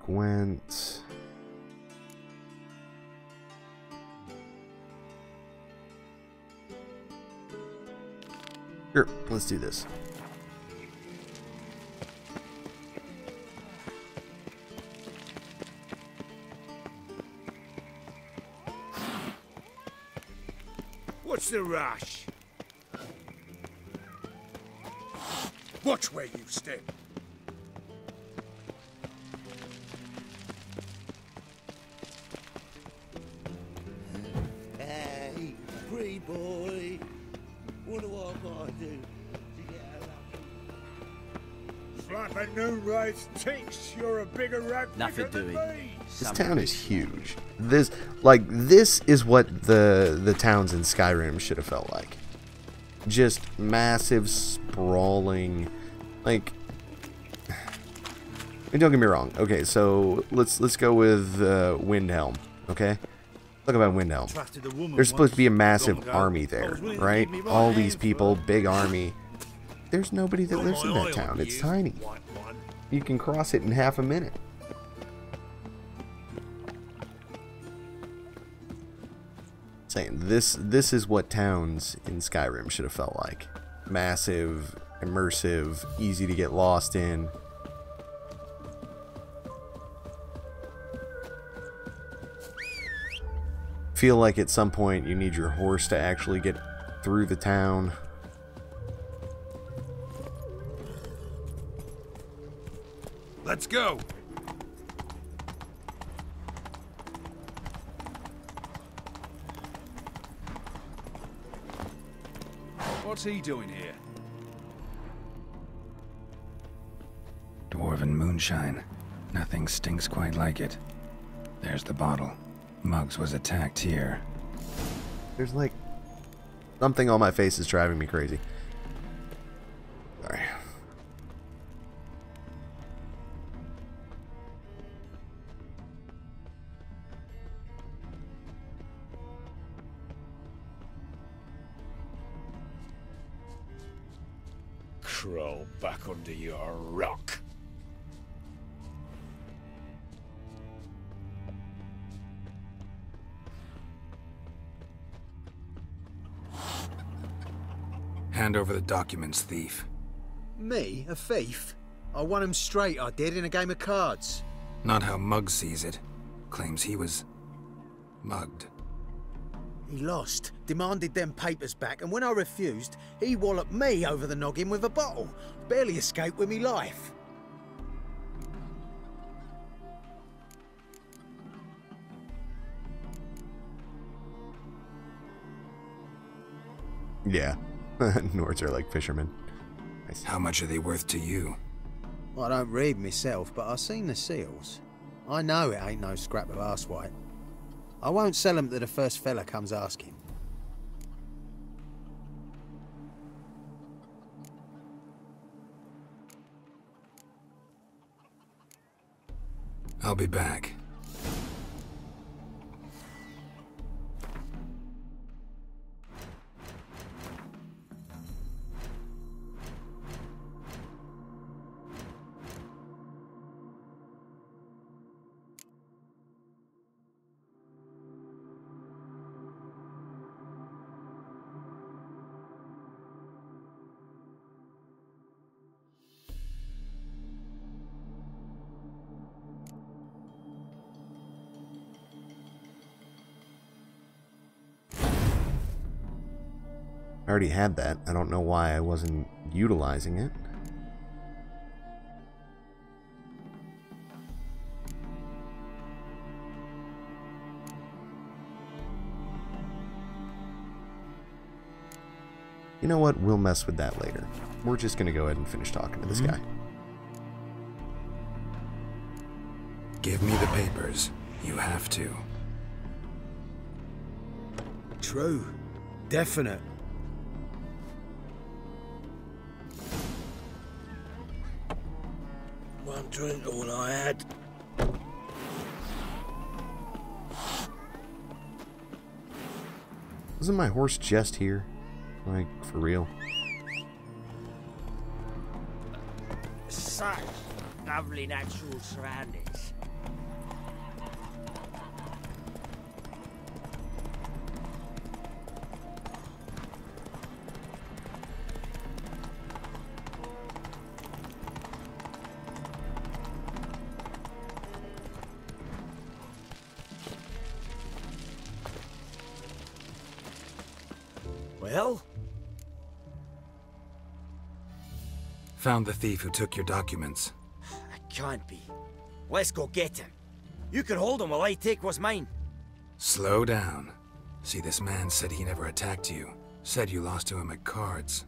Gwent. Sure, let's do this. What's the rush? Watch where you step. Hey, free boy. What do I gotta do to get out? Flapping noon rice thinks you're a bigger rat Nothing than doing. me. This town is huge. This is what the towns in Skyrim should have felt like. Just massive, sprawling, like. Don't get me wrong. Okay, so let's go with Windhelm. Okay, talk about Windhelm. There's supposed to be a massive army there, right? All these people, big army. There's nobody that lives in that town. It's tiny. You can cross it in half a minute. Saying this is what towns in Skyrim should have felt like. Massive, immersive, easy to get lost in. Feel like at some point you need your horse to actually get through the town. Let's go. What's he doing here? Dwarven moonshine. Nothing stinks quite like it. There's the bottle. Muggs was attacked here. There's like something on my face is driving me crazy. Sorry. Crawl back under your rock. Hand over the documents, thief. Me? A thief? I won him straight, I did, in a game of cards. Not how Muggs sees it. Claims he was mugged. He lost, demanded them papers back, and when I refused, he walloped me over the noggin with a bottle. Barely escaped with me life. Yeah. Nords are like fishermen. Nice. How much are they worth to you? Well, I don't read myself, but I've seen the seals. I know it ain't no scrap of arsewhite. I won't sell them to the first fella comes asking. I'll be back. I already had that. I don't know why I wasn't utilizing it. You know what? We'll mess with that later. We're just gonna go ahead and finish talking to this guy. Give me the papers. You have to. True. Definite. One drink, all I had. Wasn't my horse just here? Like, for real? Such lovely natural surroundings. Well? Found the thief who took your documents. It can't be. Let's go get him. You can hold him while I take what's mine. Slow down. See, this man said he never attacked you. Said you lost to him at cards.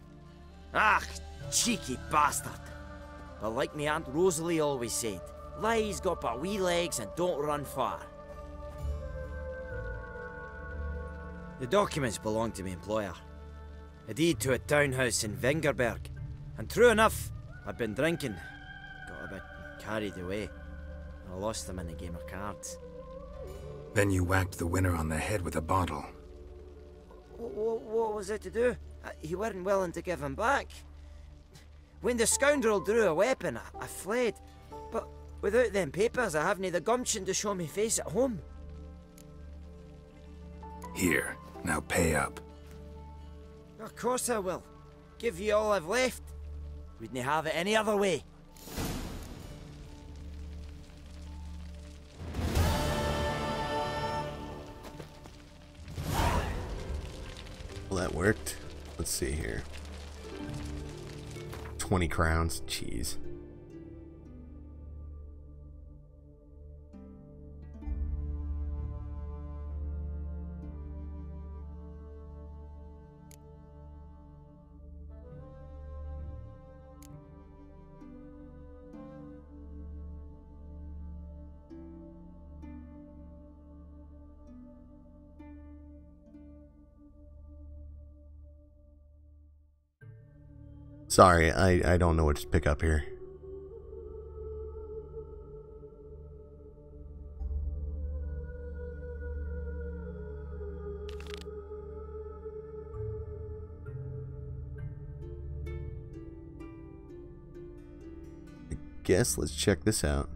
Ah, cheeky bastard. But like me Aunt Rosalie always said, lies got but wee legs and don't run far. The documents belong to my employer. A deed to a townhouse in Vengerberg. And true enough, I'd been drinking. Got a bit carried away. And I lost them in a game of cards. Then you whacked the winner on the head with a bottle. What was it to do? He weren't willing to give him back. When the scoundrel drew a weapon, I fled. But without them papers, I haven't the gumption to show me face at home. Here, now pay up. Of course I will. Give you all I've left. Wouldn't have it any other way. Well, that worked. Let's see here. 20 crowns. Jeez. Sorry, I don't know what to pick up here. I guess let's check this out.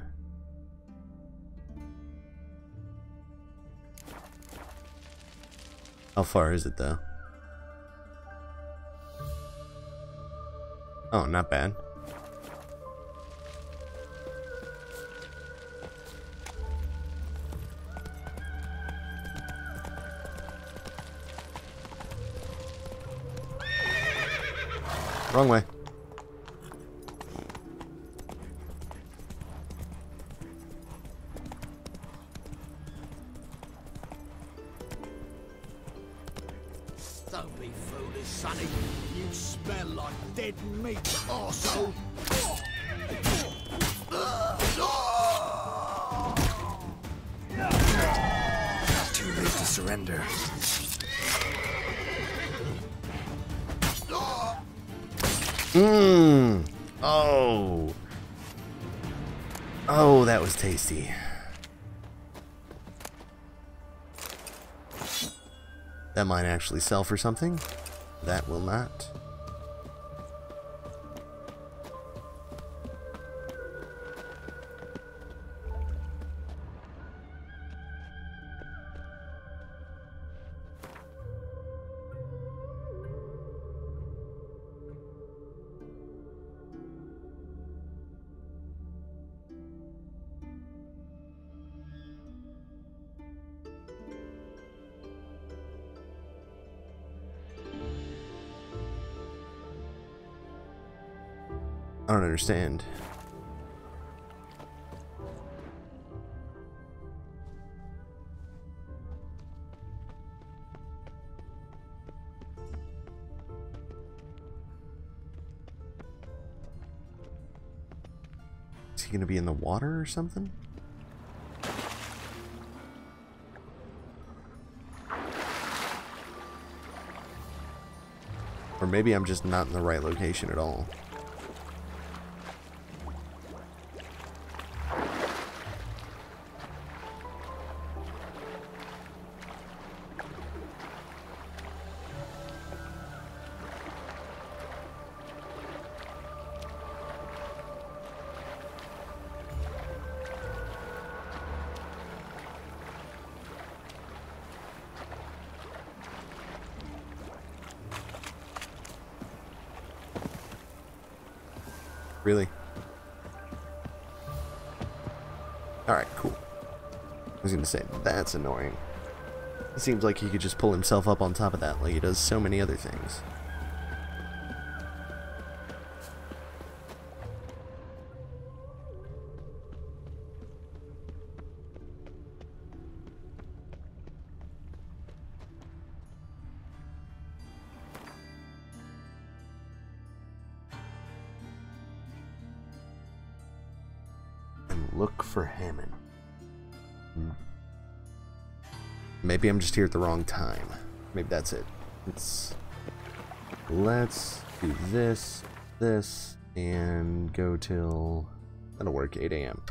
How far is it though? Oh, not bad. Wrong way. Don't be foolish, Sonny. You smell like dead meat, arsehole. Too late to surrender. Mmm. Oh. Oh, that was tasty. That might actually sell for something. That will not. I don't understand. Is he gonna be in the water or something? Or maybe I'm just not in the right location at all. Really? Alright, cool. I was gonna say, that's annoying. It seems like he could just pull himself up on top of that like he does so many other things. Look for Hammond. Maybe I'm just here at the wrong time. Maybe that's it. Let's do this, and go till... That'll work, 8 AM.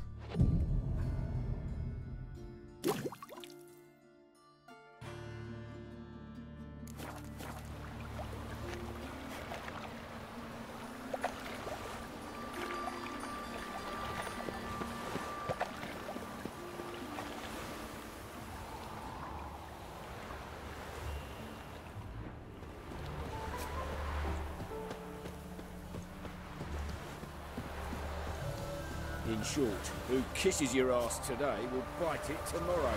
In short, who kisses your ass today will bite it tomorrow.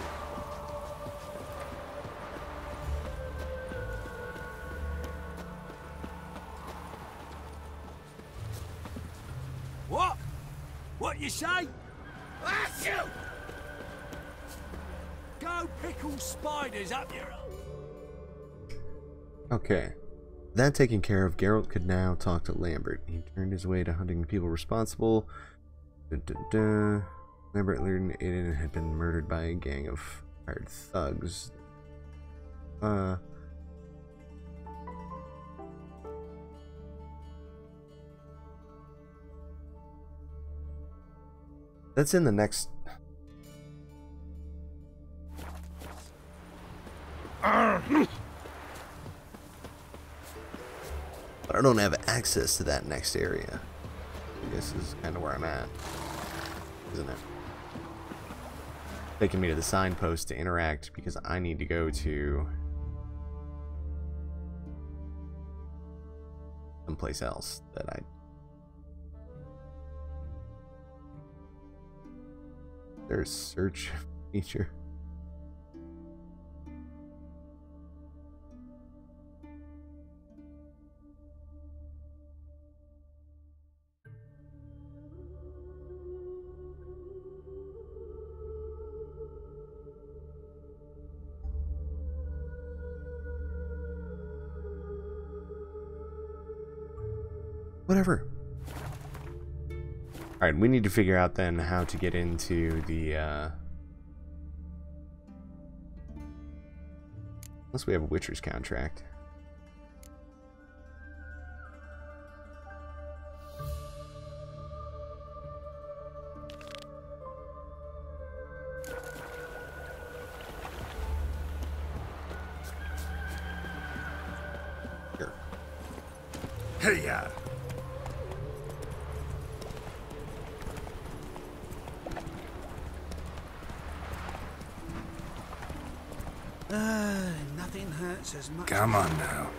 What? What you say? That's you! Go pickle spiders up your... Okay. That taken care of, Geralt could now talk to Lambert. He turned his way to hunting the people responsible. Lambert learned Aiden had been murdered by a gang of hired thugs. That's in the next... But I don't have access to that next area. I guess is kind of where I'm at, isn't it? Taking me to the signpost to interact because I need to go to someplace else that I... There's search feature. Whatever. Alright, we need to figure out then how to get into the, unless we have a Witcher's contract. Here. Hey, Nothing hurts as much. Come on now.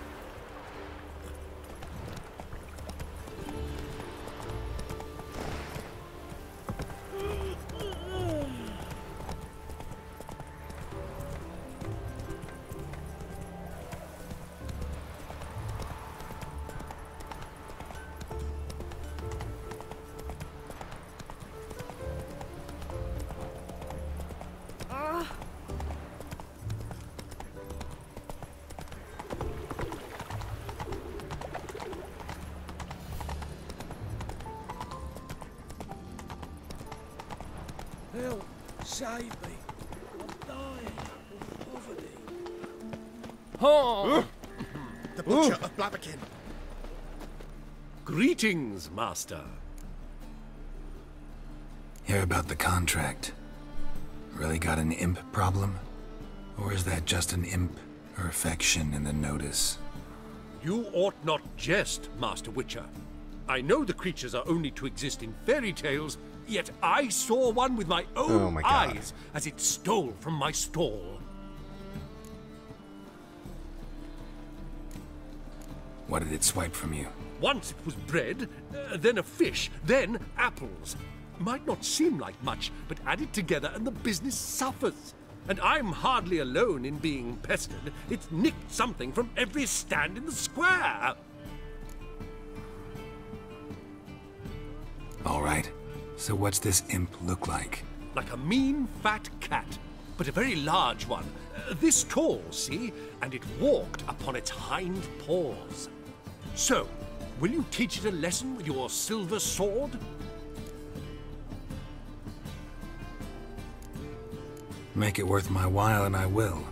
Help! Save me! I'm dying of poverty. Oh! The Butcher of Blaviken. Greetings, Master. Hear about the contract. Really got an imp problem? Or is that just an imp or affection in the notice? You ought not jest, Master Witcher. I know the creatures are only to exist in fairy tales, yet I saw one with my own eyes as it stole from my stall. What did it swipe from you? Once it was bread, then a fish, then apples. Might not seem like much, but add it together and the business suffers. And I'm hardly alone in being pestered. It's nicked something from every stand in the square. All right. So what's this imp look like? Like a mean, fat cat, but a very large one. This tall, see? And it walked upon its hind paws. So, will you teach it a lesson with your silver sword? Make it worth my while and I will.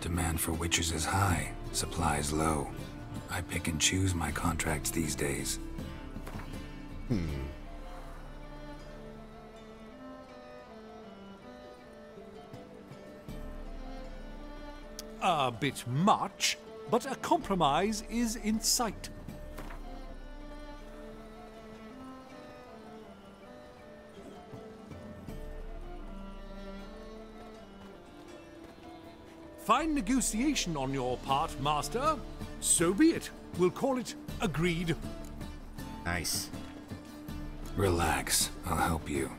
Demand for witches is high, supplies low. I pick and choose my contracts these days. A bit much, but a compromise is in sight. Fine negotiation on your part, Master. So be it. We'll call it agreed. Nice. Relax, I'll help you.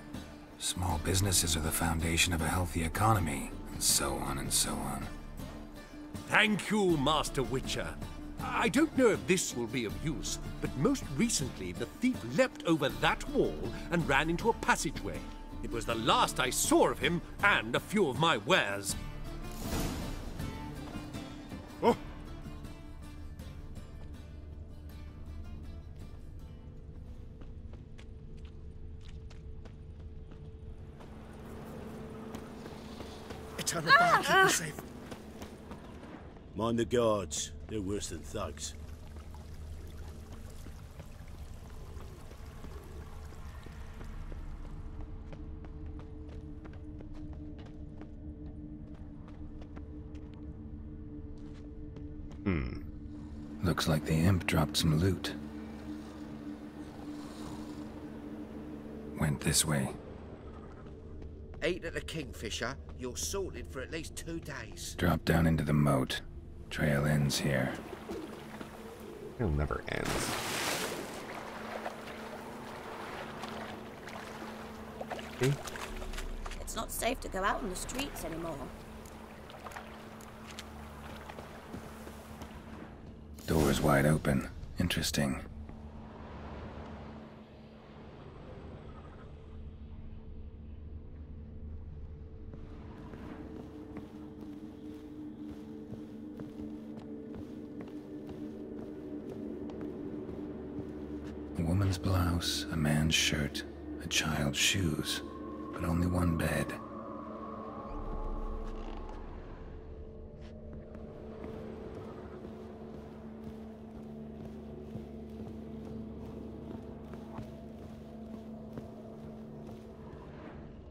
Small businesses are the foundation of a healthy economy, and so on and so on. Thank you, Master Witcher. I don't know if this will be of use, but most recently the thief leapt over that wall and ran into a passageway. It was the last I saw of him and a few of my wares. Oh. Turn it back, keep me safe. Mind the guards. They're worse than thugs. Looks like the imp dropped some loot. Went this way. Eat at the Kingfisher, you're sorted for at least 2 days. Drop down into the moat. Trail ends here. It'll never end. Okay. It's not safe to go out on the streets anymore. Door's wide open. Interesting. A woman's blouse, a man's shirt, a child's shoes, but only one bed.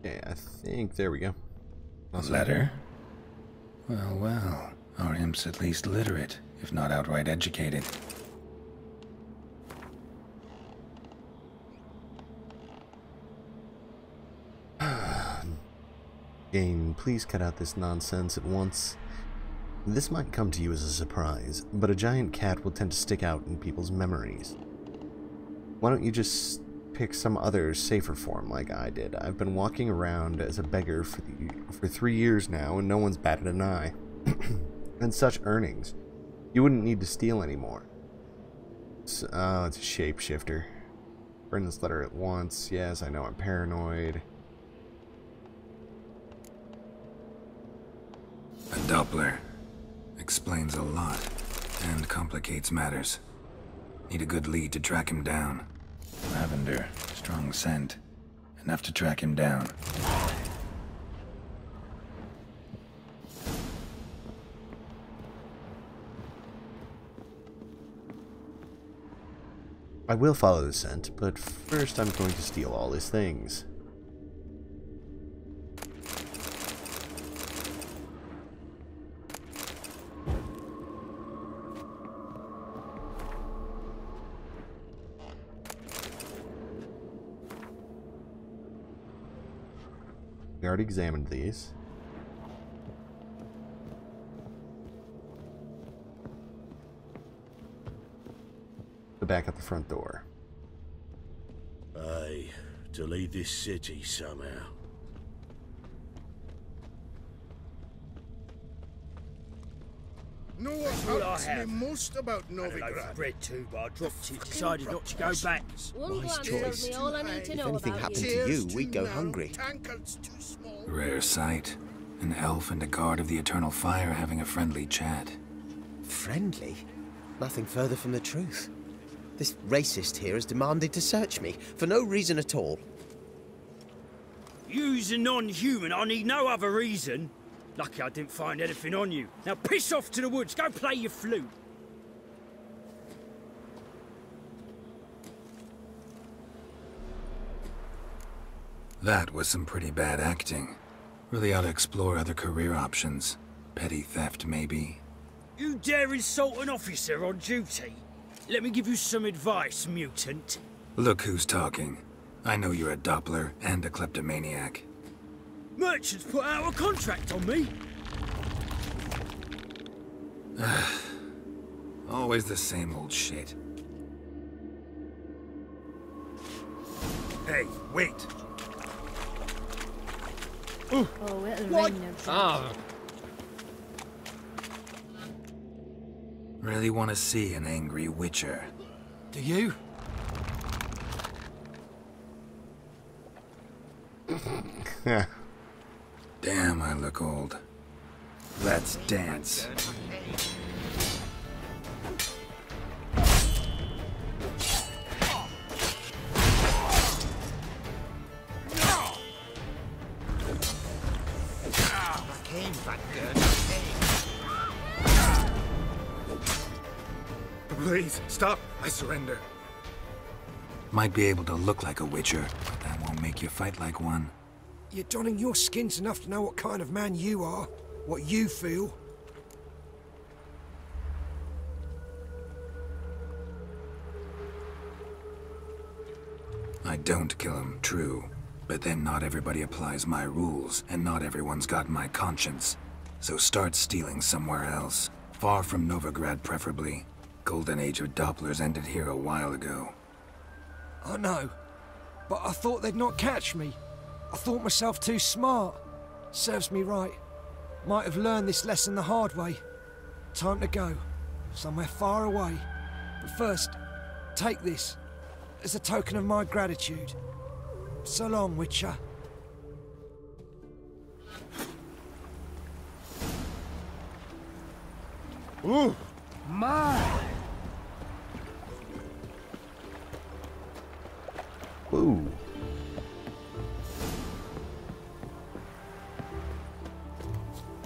Okay, I think there we go. A letter? Well, well. Our imp's at least literate, if not outright educated. Game, please cut out this nonsense at once. This might come to you as a surprise, but a giant cat will tend to stick out in people's memories. Why don't you just pick some other safer form like I did? I've been walking around as a beggar for 3 years now, and no one's batted an eye. And such earnings. You wouldn't need to steal anymore. It's a shapeshifter. Burn this letter at once. Yes, I know I'm paranoid. A Doppler. Explains a lot, and complicates matters. Need a good lead to track him down. Lavender, strong scent. Enough to track him down. I will follow the scent, but first I'm going to steal all his things. We already examined these. The back at the front door. Aye, to lead this city somehow. Know what hurts me most about Novigrad? Bread too, but I dropped it. Decided not to go back. One glance tells me all I need to If know anything about happened you. to you, we'd go hungry. Rare sight. An elf and a guard of the Eternal Fire having a friendly chat. Friendly? Nothing further from the truth. This racist here has demanded to search me, for no reason at all. You's a non-human. I need no other reason. Lucky I didn't find anything on you. Now piss off to the woods. Go play your flute. That was some pretty bad acting. Really ought to explore other career options. Petty theft, maybe. You dare insult an officer on duty? Let me give you some advice, mutant. Look who's talking. I know you're a Doppler and a kleptomaniac. Merchants put out a contract on me. Always the same old shit. Hey, wait. Oh, it'll ring no trouble. Really want to see an angry witcher. Do you? Damn, I look old. Let's dance. Please, stop. I surrender. Might be able to look like a witcher, but that won't make you fight like one. You're donning your skins enough to know what kind of man you are, what you feel. don't kill him, true. But then not everybody applies my rules, and not everyone's got my conscience. So start stealing somewhere else. Far from Novigrad, preferably. Golden age of Dopplers ended here a while ago. I know, but I thought they'd not catch me. I thought myself too smart. Serves me right. Might have learned this lesson the hard way. Time to go. Somewhere far away. But first, take this as a token of my gratitude. So long, Witcher. Ooh, my! Woo.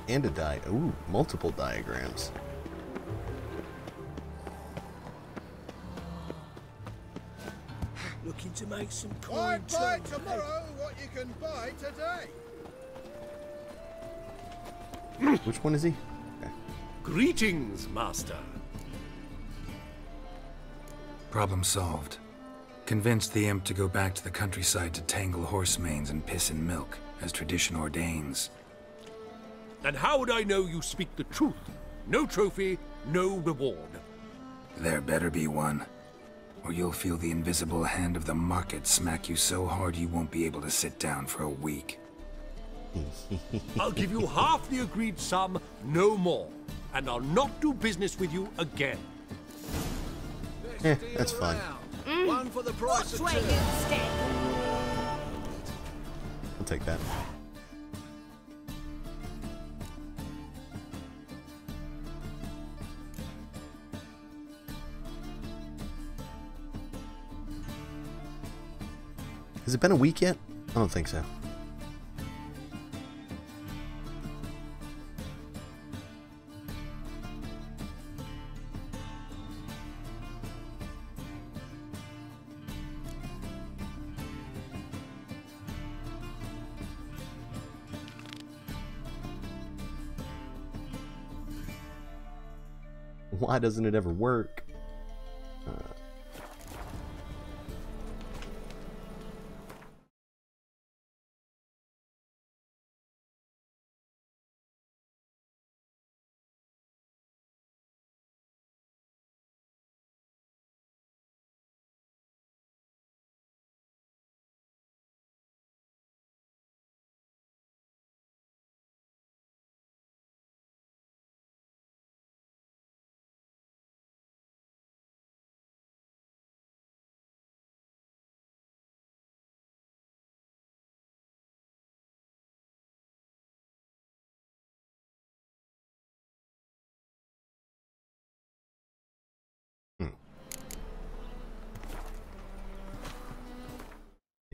And a multiple diagrams. Looking to make some Buy coin tomorrow what you can buy today. Which one is he? Okay. Greetings, Master. Problem solved. Convinced the imp to go back to the countryside to tangle horse manes and piss in milk, as tradition ordains. And how would I know you speak the truth? No trophy, no reward. There better be one, or you'll feel the invisible hand of the market smack you so hard you won't be able to sit down for a week. I'll give you half the agreed sum, no more. And I'll not do business with you again. That's fine. One for the price of two. I'll take that. Has it been a week yet? I don't think so. Why doesn't it ever work?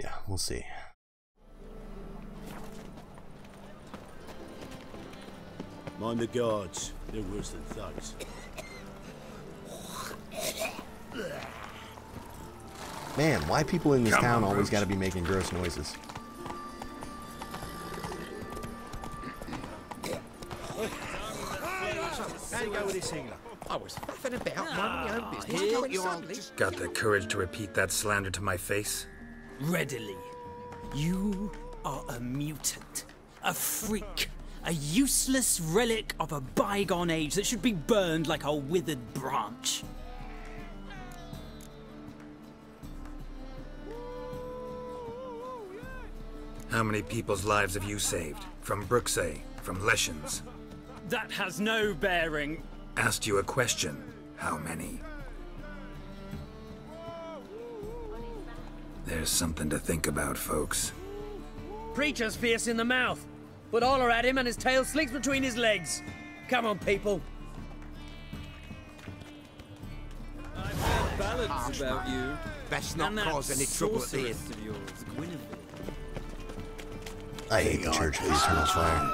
Yeah, we'll see. Mind the guards. They're worse than thugs. Man, why people in this Come town on, always Brooks. got to be making gross noises? How you go with this England? I was faffing about, minding my own business. here Going you are. suddenly. Got the courage to repeat that slander to my face? Readily. You are a mutant. A freak. A useless relic of a bygone age that should be burned like a withered branch. How many people's lives have you saved? From Bruxay? From Leshens? That has no bearing. Asked you a question. How many? There's something to think about, folks. Preacher's fierce in the mouth, but holler at him and his tail slinks between his legs. Come on, people. I've heard ballads about you. Best not And that cause any trouble at the inn. sorceress of yours, Guinevere. I hate the Church of the Eternal Fire.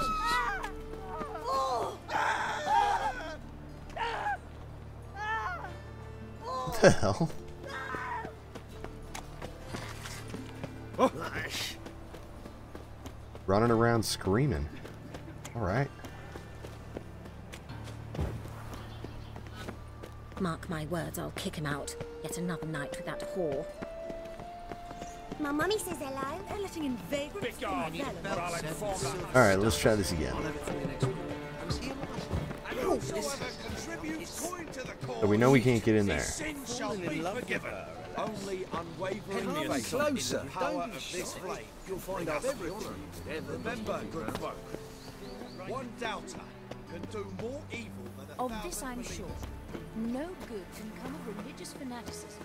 What the hell? Running around screaming. Alright. Mark my words, I'll kick him out. Yet another night with that whore. My mummy says hello. They're letting in vagrants. Alright, let's try this again. So we know we can't get in there. Only unwavering faith closer. In the power of this blade, you'll find us everything. Remember, good folk, one doubter can do more evil than a Of this I'm sure. No good can come of religious fanaticism.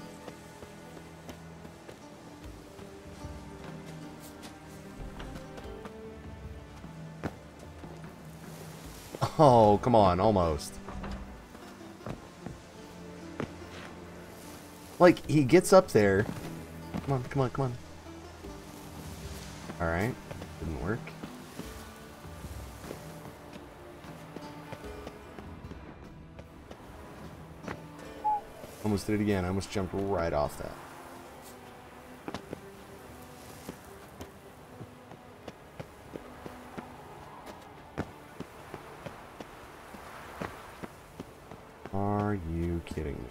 Oh, come on, almost. Like, he gets up there. Come on, come on, come on. Alright, didn't work. Almost did it again. I almost jumped right off that. Are you kidding me?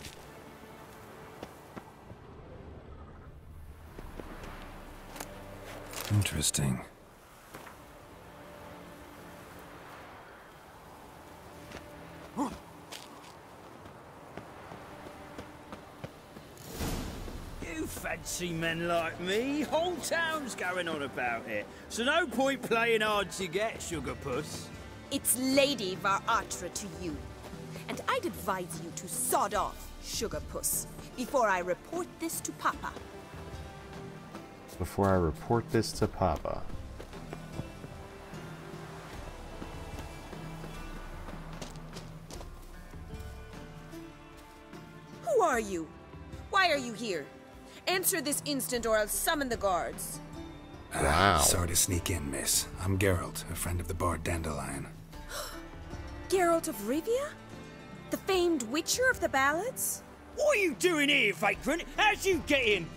Interesting. You fancy men like me? Whole town's going on about it. So no point playing hard to get, Sugar Puss. It's Lady Var-Atra to you. And I'd advise you to sod off, Sugar Puss, before I report this to Papa. Before I report this to Papa. Who are you? Why are you here? Answer this instant or I'll summon the guards. Wow. Sorry to sneak in, miss. I'm Geralt, a friend of the bard Dandelion. Geralt of Rivia? The famed Witcher of the ballads? What are you doing here, vagrant? How'd you get in?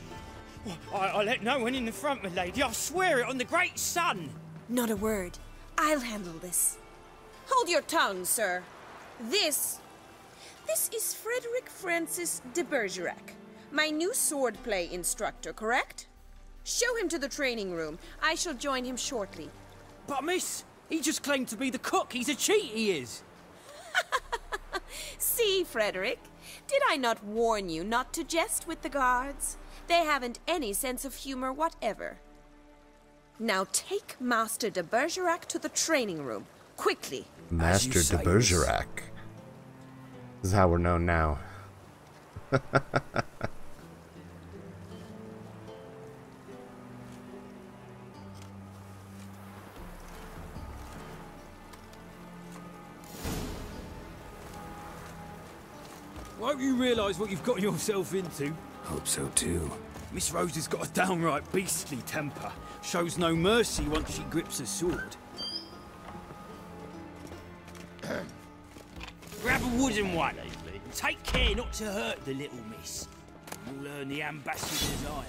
I let no one in the front, my lady. I swear it on the great sun. Not a word. I'll handle this. Hold your tongue, sir. This is Frederick Francis de Bergerac, my new swordplay instructor, correct? Show him to the training room. I shall join him shortly. But miss, he just claimed to be the cook. He's a cheat, he is. See, Frederick, did I not warn you not to jest with the guards? They haven't any sense of humor whatever. Now take Master de Bergerac to the training room, quickly. Master de Bergerac. This is how we're known now. Won't you realise what you've got yourself into? Hope so too. Miss Rose has got a downright beastly temper. Shows no mercy once she grips a sword. Grab a wooden one. Take care not to hurt the little miss. You'll earn the ambassador's ire.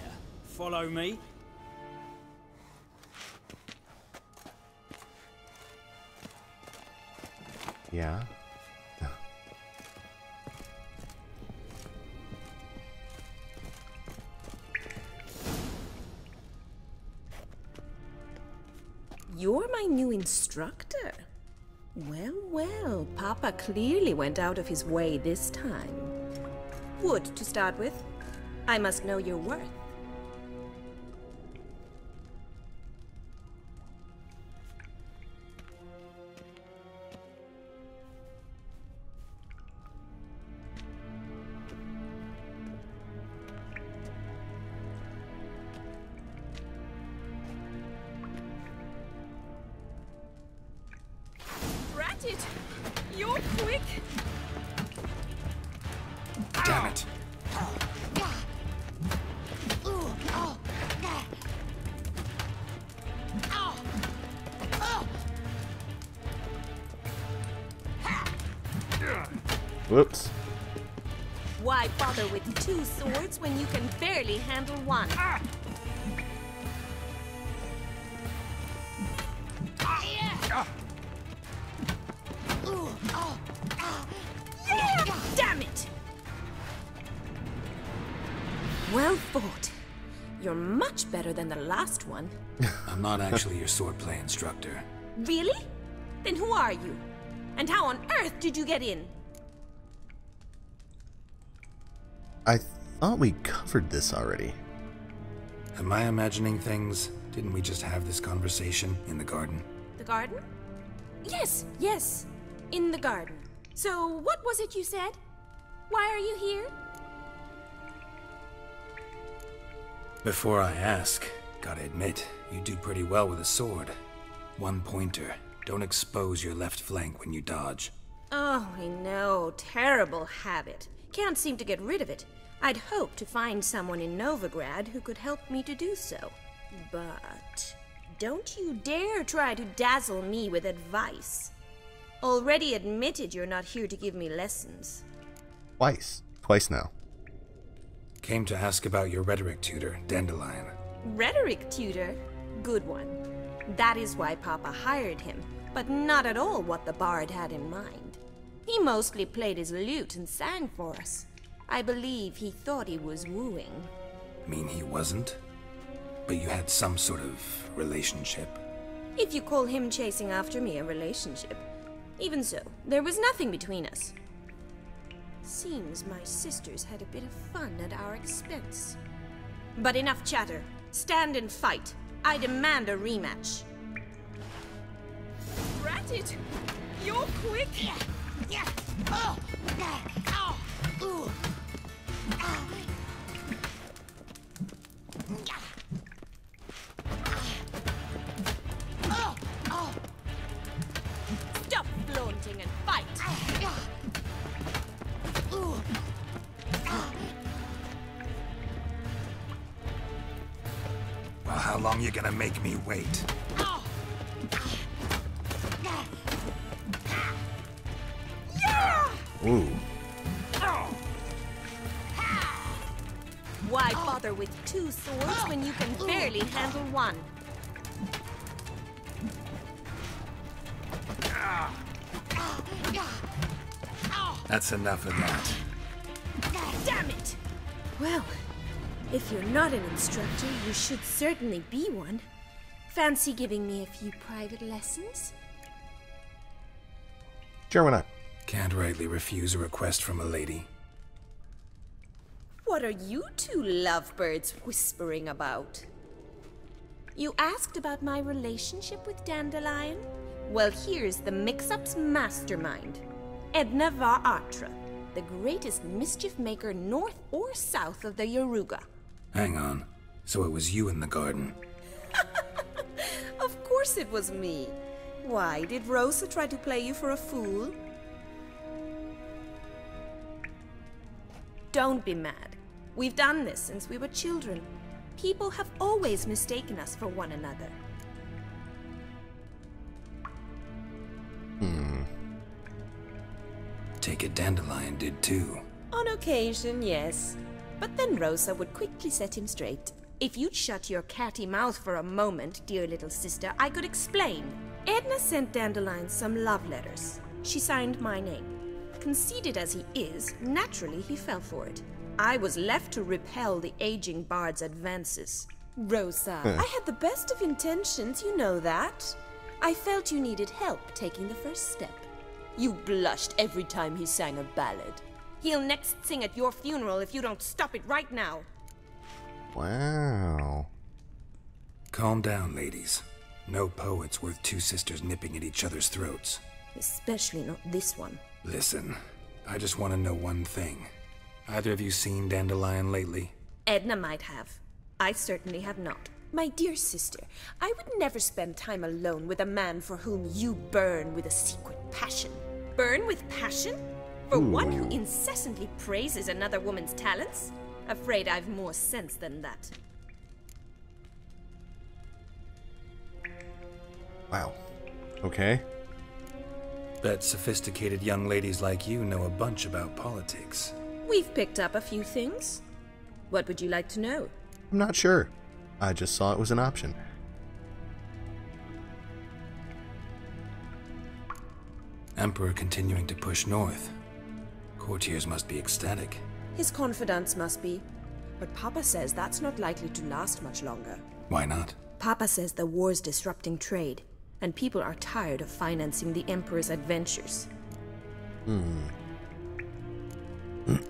Follow me. Yeah. You're my new instructor. Well, well, Papa clearly went out of his way this time. Wood, to start with. I must know your worth. You're quick! Damn it! Whoops. Why bother with two swords when you can barely handle one? Yeah! Damn it! Well fought. You're much better than the last one. I'm not actually your swordplay instructor. Really? Then who are you? And how on earth did you get in? I thought we covered this already. Am I imagining things? Didn't we just have this conversation in the garden? The garden? Yes, yes. In the garden. So, what was it you said? Why are you here? Before I ask, gotta admit, you do pretty well with a sword. One pointer. Don't expose your left flank when you dodge. Oh, I know. Terrible habit. Can't seem to get rid of it. I'd hoped to find someone in Novigrad who could help me to do so. But don't you dare try to dazzle me with advice. Already admitted you're not here to give me lessons. Twice now. Came to ask about your rhetoric tutor, Dandelion. Rhetoric tutor? Good one. That is why Papa hired him, but not at all what the bard had in mind. He mostly played his lute and sang for us. I believe he thought he was wooing. Mean he wasn't? But you had some sort of relationship? If you call him chasing after me a relationship. Even so, there was nothing between us. Seems my sisters had a bit of fun at our expense. But enough chatter. Stand and fight. I demand a rematch. Rat it! You're quick! Yeah. Oh. Oh. Ooh. Stop flaunting and fight! Well, how long you gonna make me wait? Ooh. Why bother with two swords when you can barely handle one? That's enough of that. Damn it! Well, if you're not an instructor, you should certainly be one. Fancy giving me a few private lessons? Sure, why not? Can't rightly refuse a request from a lady. What are you two lovebirds whispering about? You asked about my relationship with Dandelion? Well, here's the mix-up's mastermind. Edna var Atra, the greatest mischief maker north or south of the Yaruga. Hang on. So it was you in the garden? Of course it was me. Why, did Rosa try to play you for a fool? Don't be mad. We've done this since we were children. People have always mistaken us for one another. Take it Dandelion did too. On occasion, yes. But then Rosa would quickly set him straight. If you'd shut your catty mouth for a moment, dear little sister, I could explain. Edna sent Dandelion some love letters. She signed my name. Conceited as he is, naturally he fell for it. I was left to repel the aging bard's advances. Rosa, I had the best of intentions, you know that. I felt you needed help taking the first step. You blushed every time he sang a ballad. He'll next sing at your funeral if you don't stop it right now. Wow. Calm down, ladies. No poet's worth two sisters nipping at each other's throats. Especially not this one. Listen, I just want to know one thing. Either of you seen Dandelion lately? Edna might have. I certainly have not. My dear sister, I would never spend time alone with a man for whom you burn with a secret passion. Burn with passion? For one who incessantly praises another woman's talents? Afraid I've more sense than that. Wow. Okay. Bet sophisticated young ladies like you know a bunch about politics. We've picked up a few things. What would you like to know? I'm not sure. I just saw it was an option. Emperor continuing to push north. Courtiers must be ecstatic. His confidants must be. But Papa says that's not likely to last much longer. Why not? Papa says the war's disrupting trade, and people are tired of financing the Emperor's adventures.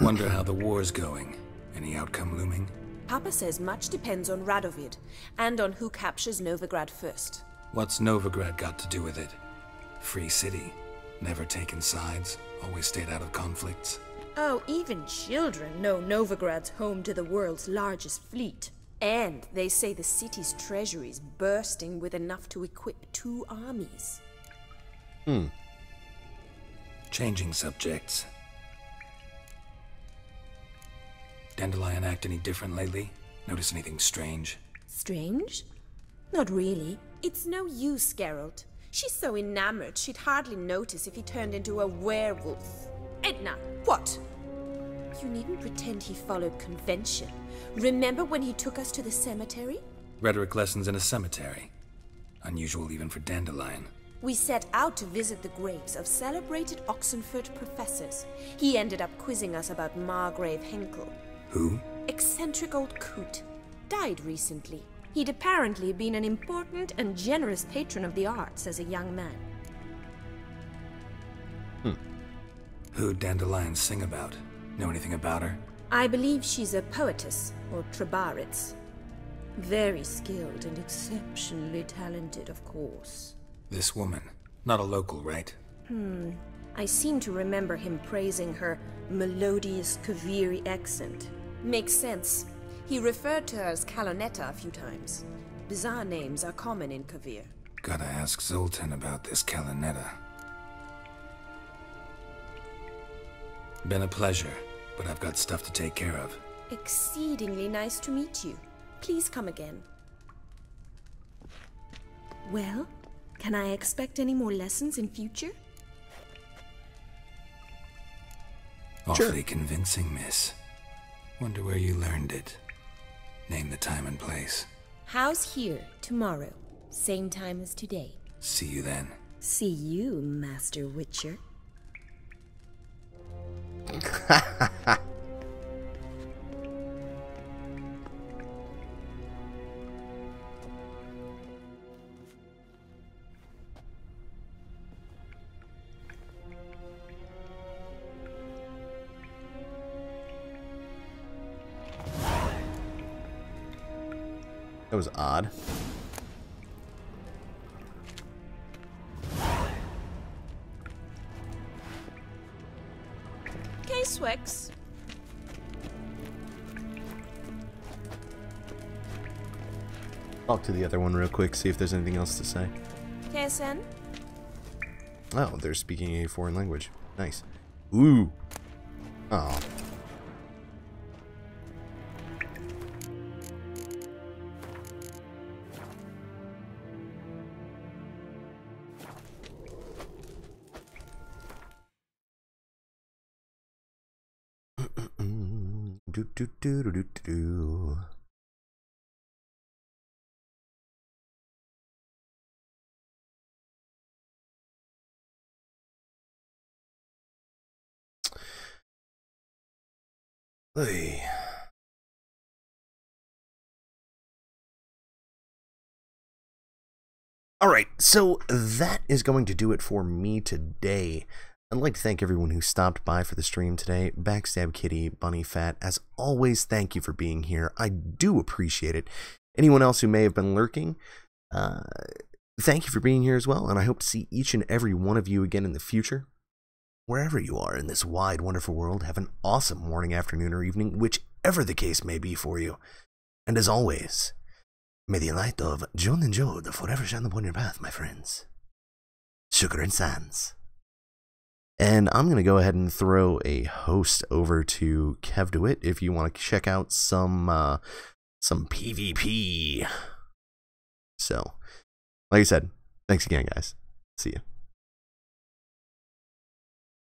Wonder how the war's going. Any outcome looming? Papa says much depends on Radovid, and on who captures Novigrad first. What's Novigrad got to do with it? Free city. Never taken sides. Always stayed out of conflicts. Oh, even children know Novigrad's home to the world's largest fleet. And they say the city's treasury's bursting with enough to equip 2 armies. Changing subjects. Dandelion act any different lately? Notice anything strange? Strange? Not really. It's no use, Geralt. She's so enamored she'd hardly notice if he turned into a werewolf. Edna, what? You needn't pretend he followed convention. Remember when he took us to the cemetery? Rhetoric lessons in a cemetery. Unusual even for Dandelion. We set out to visit the graves of celebrated Oxenford professors. He ended up quizzing us about Margrave Henkel. Who? Eccentric old coot. Died recently. He'd apparently been an important and generous patron of the arts as a young man. Who'd Dandelion sing about? Know anything about her? I believe she's a poetess, or Trebaritz. Very skilled and exceptionally talented, of course. This woman. Not a local, right? I seem to remember him praising her melodious Kaviri accent. Makes sense. He referred to her as Calonetta a few times. Bizarre names are common in Kavir. Gotta ask Zoltan about this Calonetta. Been a pleasure, but I've got stuff to take care of. Exceedingly nice to meet you. Please come again. Well, can I expect any more lessons in future? Awfully convincing, miss. Wonder where you learned it. Name the time and place. House here, tomorrow. Same time as today. See you then. See you, Master Witcher. That was odd. Swix. Talk to the other one real quick, see if there's anything else to say. Kesen? Oh, they're speaking a foreign language. Nice. Ooh. Oh. Do do do do do do. Hey. All right, so that is going to do it for me today. I'd like to thank everyone who stopped by for the stream today. Backstab Kitty, Bunny Fat, as always, thank you for being here. I do appreciate it. Anyone else who may have been lurking, thank you for being here as well, and I hope to see each and every one of you again in the future. Wherever you are in this wide, wonderful world, have an awesome morning, afternoon, or evening, whichever the case may be for you. And as always, may the light of John and Jode forever shine upon your path, my friends. Sugar and Sands. And I'm going to go ahead and throw a host over to Kev DeWitt if you want to check out some PvP. So, like I said, thanks again, guys. See you.